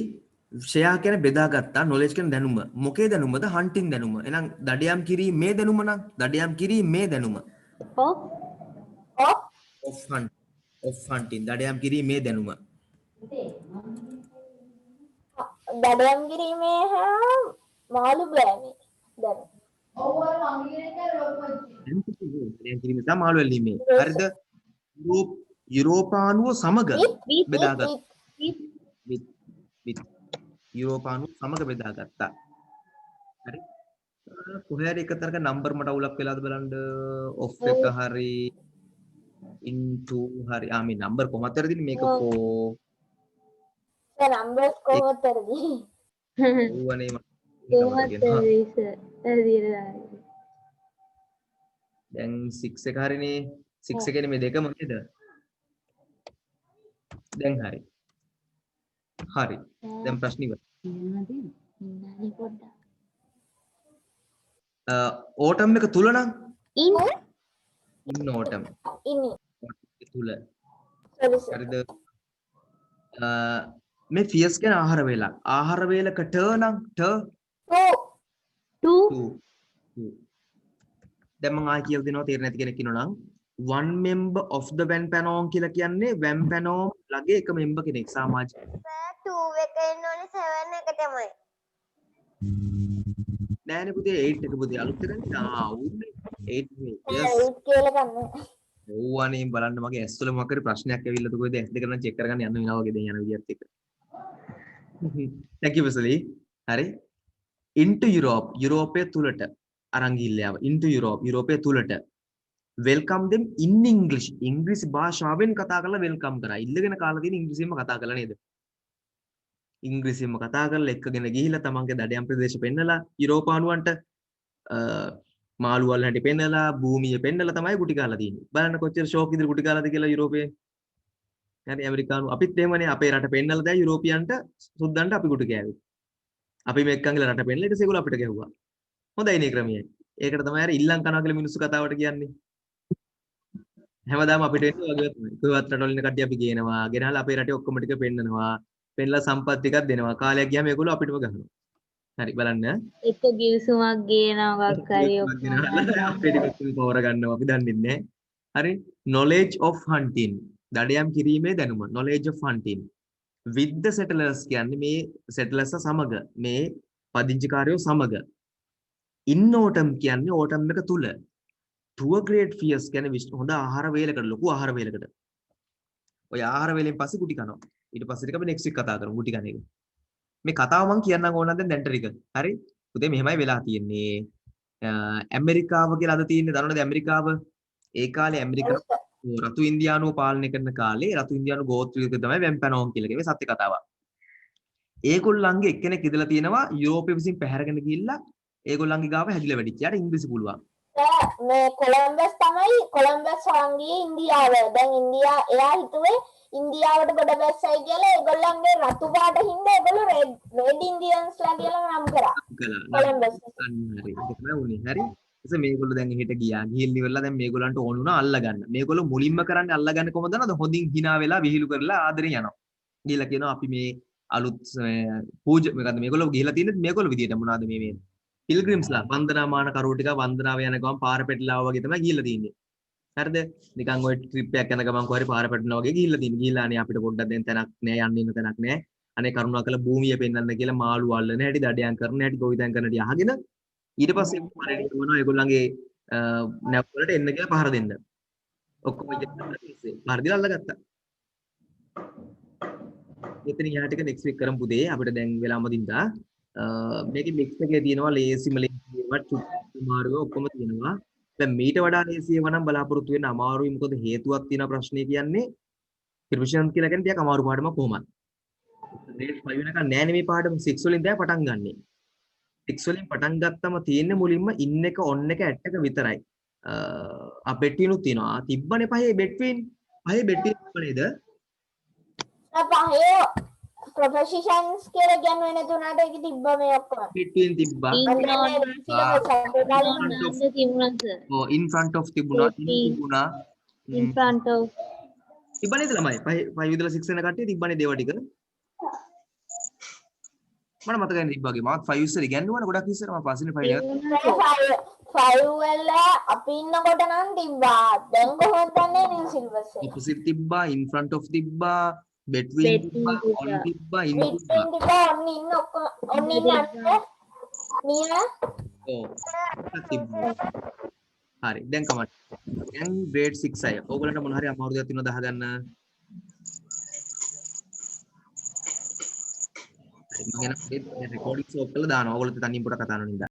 ෂෙයා කියන්නේ බෙදාගත්තා knowledge කියන දැනුම මොකේ දැනුමද hunting දැනුම එහෙනම් දඩයම් කිරීමේ දැනුම නම් දඩයම් කිරීමේ දැනුම of of hunting දඩයම් කිරීමේ දැනුම දඩයම් කිරීමේ හා මාළු බෑමේ දැන්. දඩයම් කිරීම තමයි මාළු ඇල්ලීමේ හරිද යුරෝපානුව සමග බෙදාගත්තා යුරෝපානුව සමග බෙදාගත්තා හරි කොහේ හරි එකතරක නම්බර් මට අවුලක් වෙලාද බලන්න ඔෆ් එක හරි into හරි මේ නම්බර් කොහොමද හරිද මේක 4 දැන් නම්බර්ස් කොහොමද හරිද? ඕවනේ කොහොමද sir? දැන් 6 එක හරිනේ 6 එකනේ මේ දෙකම නේද දැන් හරි හරි දැන් ප්‍රශ්න ඉවරයි ඕටම් එක තුල නම් in autumn ඉන්නේ. තුල Sorry, sir. හරිද මේ ෆියස් කියන ආහාර වේලක්. ආහාර වේලක ට නම් ට two 2 දැන් මම ආයි කියලා දෙනවා තේරෙන්නේ නැති කෙනෙක් ඉන්නවා නම් one member of the Vampanong කියලා කියන්නේ Vampanong ලගේ එක member කෙනෙක් සමාජික. සර් 2 එක එන්න ඕනේ 7 එක තමයි. නෑනේ පුතේ 8 එක පුතේ අලුත් එකනේ. උන්නේ 8 නේ. yes. eight කියලා ගන්න. ඕවනේ බලන්න මගේ ඇස් වල මොකක් හරි ප්‍රශ්නයක් ඇවිල්ලාද කොහෙද ඇස් දෙක නම් චෙක් කරගන්න යන්න වෙනවා වගේ දැන් යන විදියත් එක්ක. thank you Vasali. හරි. into Europe යුරෝපය තුලට අරන් ගිහිල්ලා into Europe යුරෝපය තුලට welcome them in English ඉංග්‍රීසි භාෂාවෙන් කතා කරලා welcome කරා. ඉල්ලගෙන කාලා තියෙන ඉංග්‍රීසියෙන්ම කතා කරලා නේද? ඉංග්‍රීසියෙන්ම කතා කරලා එක්කගෙන ගිහිල්ලා තමන්ගේ දඩයම් ප්‍රදේශ පෙන්නලා යුරෝපානුවන්ට මාළු වල හැටි පෙන්නලා භූමිය පෙන්නලා තමයි ගුටි කාලා තියෙන්නේ. බලන්න කොච්චර ෂෝක් ඉදිරි ගුටි කාලාද කියලා යුරෝපයේ. හරි ඇමරිකානු අපිත් එහෙමනේ අපේ රට පෙන්නලා දැන් යුරෝපියන්ට සුද්දන්ට අපි ගුටි කෑවේ. අපි මේ එක්කන්ගේ රට පෙන්නලා ඊට ඒගොල්ලෝ අපිට ගැහුවා. හොඳයි නේ ක්‍රමය. ඒකට තමයි අර ඉල්ලන් කනවා කියලා මිනිස්සු කතාවට කියන්නේ. හැමදාම අපිට එන්නේ වගේ තමයි. කොහොමවත් රටවල ඉන්න කට්ටිය අපි ගේනවා. ගෙනහලා අපේ රටේ ඔක්කොම ටික පෙන්නනවා. පෙන්නලා සම්පත් ටිකක් දෙනවා. කාලයක් ගියාම ඒගොල්ලෝ අපිටම ගහනවා. හරි බලන්න. එක ගිවිසුමක් ගේනවා මොකක් හරි ඔක්කොම අපේ ටික පවර ගන්නවා අපි දන්නේ නැහැ. හරි knowledge of hunting දඩයම් කිරීමේ දැනුම knowledge of hunting with the settlers කියන්නේ මේ settlers සමග මේ පදිංචිකාරයෝ සමග in autumn කියන්නේ autumn එක තුල to a great feast කියන්නේ හොඳ ආහාර වේලකට ලොකු ආහාර වේලකට ඔය ආහාර වේලෙන් පස්සේ කුටි කනවා ඊට පස්සේ ටික අපි next week කතා කරමු කුටි කන එක මේ කතාව මම කියන්නම් ඕනනම් දැන් දැන්ට ටික හරි පුතේ මෙහෙමයි වෙලා තියෙන්නේ ඇමරිකාව කියලා අද තියෙන්නේ දන්නවද ඇමරිකාව ඒ කාලේ ඇමරිකාව රතු ඉන්දියානුව පාලනය කරන කාලේ රතු ඉන්දියානු ගෝත්‍රික තමයි වැම්පැනෝන් කියලා කිව්වේ සත්‍ය කතාවක්. ඒගොල්ලන්ගේ එක්කෙනෙක් ඉඳලා තියෙනවා යුරෝපය විසින් පැහැරගෙන ගිහිල්ලා ඒගොල්ලන්ගේ ගාව හැදිලා වැඩිච්ච. යාට ඉංග්‍රීසි පුළුවන්. මේ කොලම්බස් තමයි කොලම්බස් වංගියේ ඉන්දියාව. දැන් එයා හිතුවේ ඉන්දියාවට ගොඩ බැස්සයි කියලා ඒගොල්ලන්ගේ රතු පාට හින්දා ඒගොල්ලෝ රෙඩ් ඉන්දියන්ස්ලා කියලා නම් කරා. කොලම්බස්. හරි. ඒක තමයි උනේ. හරි. එතකොට මේගොල්ලෝ දැන් එහෙට ගියා. ගිහින් ඉවරලා දැන් මේගොල්ලන්ට ඕන වුණා අල්ලගන්න. මේගොල්ලෝ මුලින්ම කරන්නේ අල්ලගන්න කොහොමද දන්නවද? හොඳින් hina වෙලා විහිළු කරලා ආදරෙන් යනවා. ගිහිල්ලා කියනවා අපි මේ අලුත් මොකද්ද මේගොල්ලෝ ගිහිල්ලා තියෙන්නේ මේගොල්ලෝ විදියට මොනවද මේ පිල්ග්‍රිම්ස්ලා වන්දනාමාන කරුවෝ ටික වන්දනාව යන ගමන් පාර පැටලලා වගේ තමයි ගිහිල්ලා තියෙන්නේ. හරිද? නිකන් ඔය ට්‍රිප් එකක් යන ගමන් කොහරි පාර පැටලනවා වගේ ගිහිල්ලා තියෙන්නේ. ගිහිල්ලා අනේ අපිට පොඩ්ඩක් දැන් තැනක් නෑ යන්න ඉන්න තැනක් නෑ. අනේ කරුණාකරලා භූමිය පෙන්වන්න කියලා මාළු අල්ලන හැටි දඩයන් කරන හැටි ගොවිතැන් කරන හැටි අහගෙන ඊට පස්සේ මොනවද කරනවා ඒගොල්ලන්ගේ නැව් වලට එන්න කියලා පහර දෙන්න. ඔක්කොම පහර දීලා අල්ලගත්තා. එතන යා ටික next week කරමු පුතේ අපිට දැන් වෙලාම දින්දා මේකේ mix එකේ තියෙනවා ලේසිම ලේසිම මාර්ග ඔක්කොම තියෙනවා. දැන් මීට වඩා ලේසියව නම් බලාපොරොත්තු වෙන්න අමාරුයි මොකද හේතුවක් තියෙන ප්‍රශ්නේ කියන්නේ ප්‍රොෆෙෂනල් කියලා කියන්නේ ටිකක් අමාරු පාඩමක් කොහොමද? grade 5 වෙනකන් නෑනේ මේ පාඩම 6 වලින් තමයි පටන් ගන්නෙ. 6 වලින් පටන් ගත්තම තියෙන්නේ මුලින්ම ඉන් එක ඔන් එක ඇට් එක විතරයි. බෙට්විනුත් තියෙනවා. තිබ්බනේ පහේ බෙට්වින්. පහේ බෙට්වින් නේද? පහේ ප්‍රොෆෙෂන්ස් කියලා කියන්නේ නැතුණාට ඒක තිබ්බ මේ ඔක්කොම. බෙට්වින් තිබ්බා. in front of තිබුණා. in front of තිබ්බනේ ළමයි. 5 ඉඳලා 6 වෙන කට්ටිය තිබ්බනේ දේව ටික. මම මතකයි තිබ්බාගේ මාත් 5 ඉස්සර ඉගෙනුවානේ ගොඩක් ඉස්සර මම පස්සේ 5 වල අපි ඉන්නකොට නම් තිබ්බා. දැන් කොහොමද දන්නේ නිල් සිල්වර්ස් එක. opposite තිබ්බා in front of තිබ්බා between තිබ්බා on තිබ්බා in තිබ්බා ඔන්න ඉන්න ඔක්කොම ඔන්න ඉන්න නිය ඔව් තිබ්බා. හරි දැන් කමන්න. දැන් grade 6 අය. ඕගොල්ලන්ට මොන හරි අමාරු දෙයක් තියෙනවද අහගන්න? මම යන රෙකෝඩින්ග්ස් ඔක්කොම දානවා. ඕගොල්ලෝ තනියෙන් පොඩක් කතා කරනවා නේද?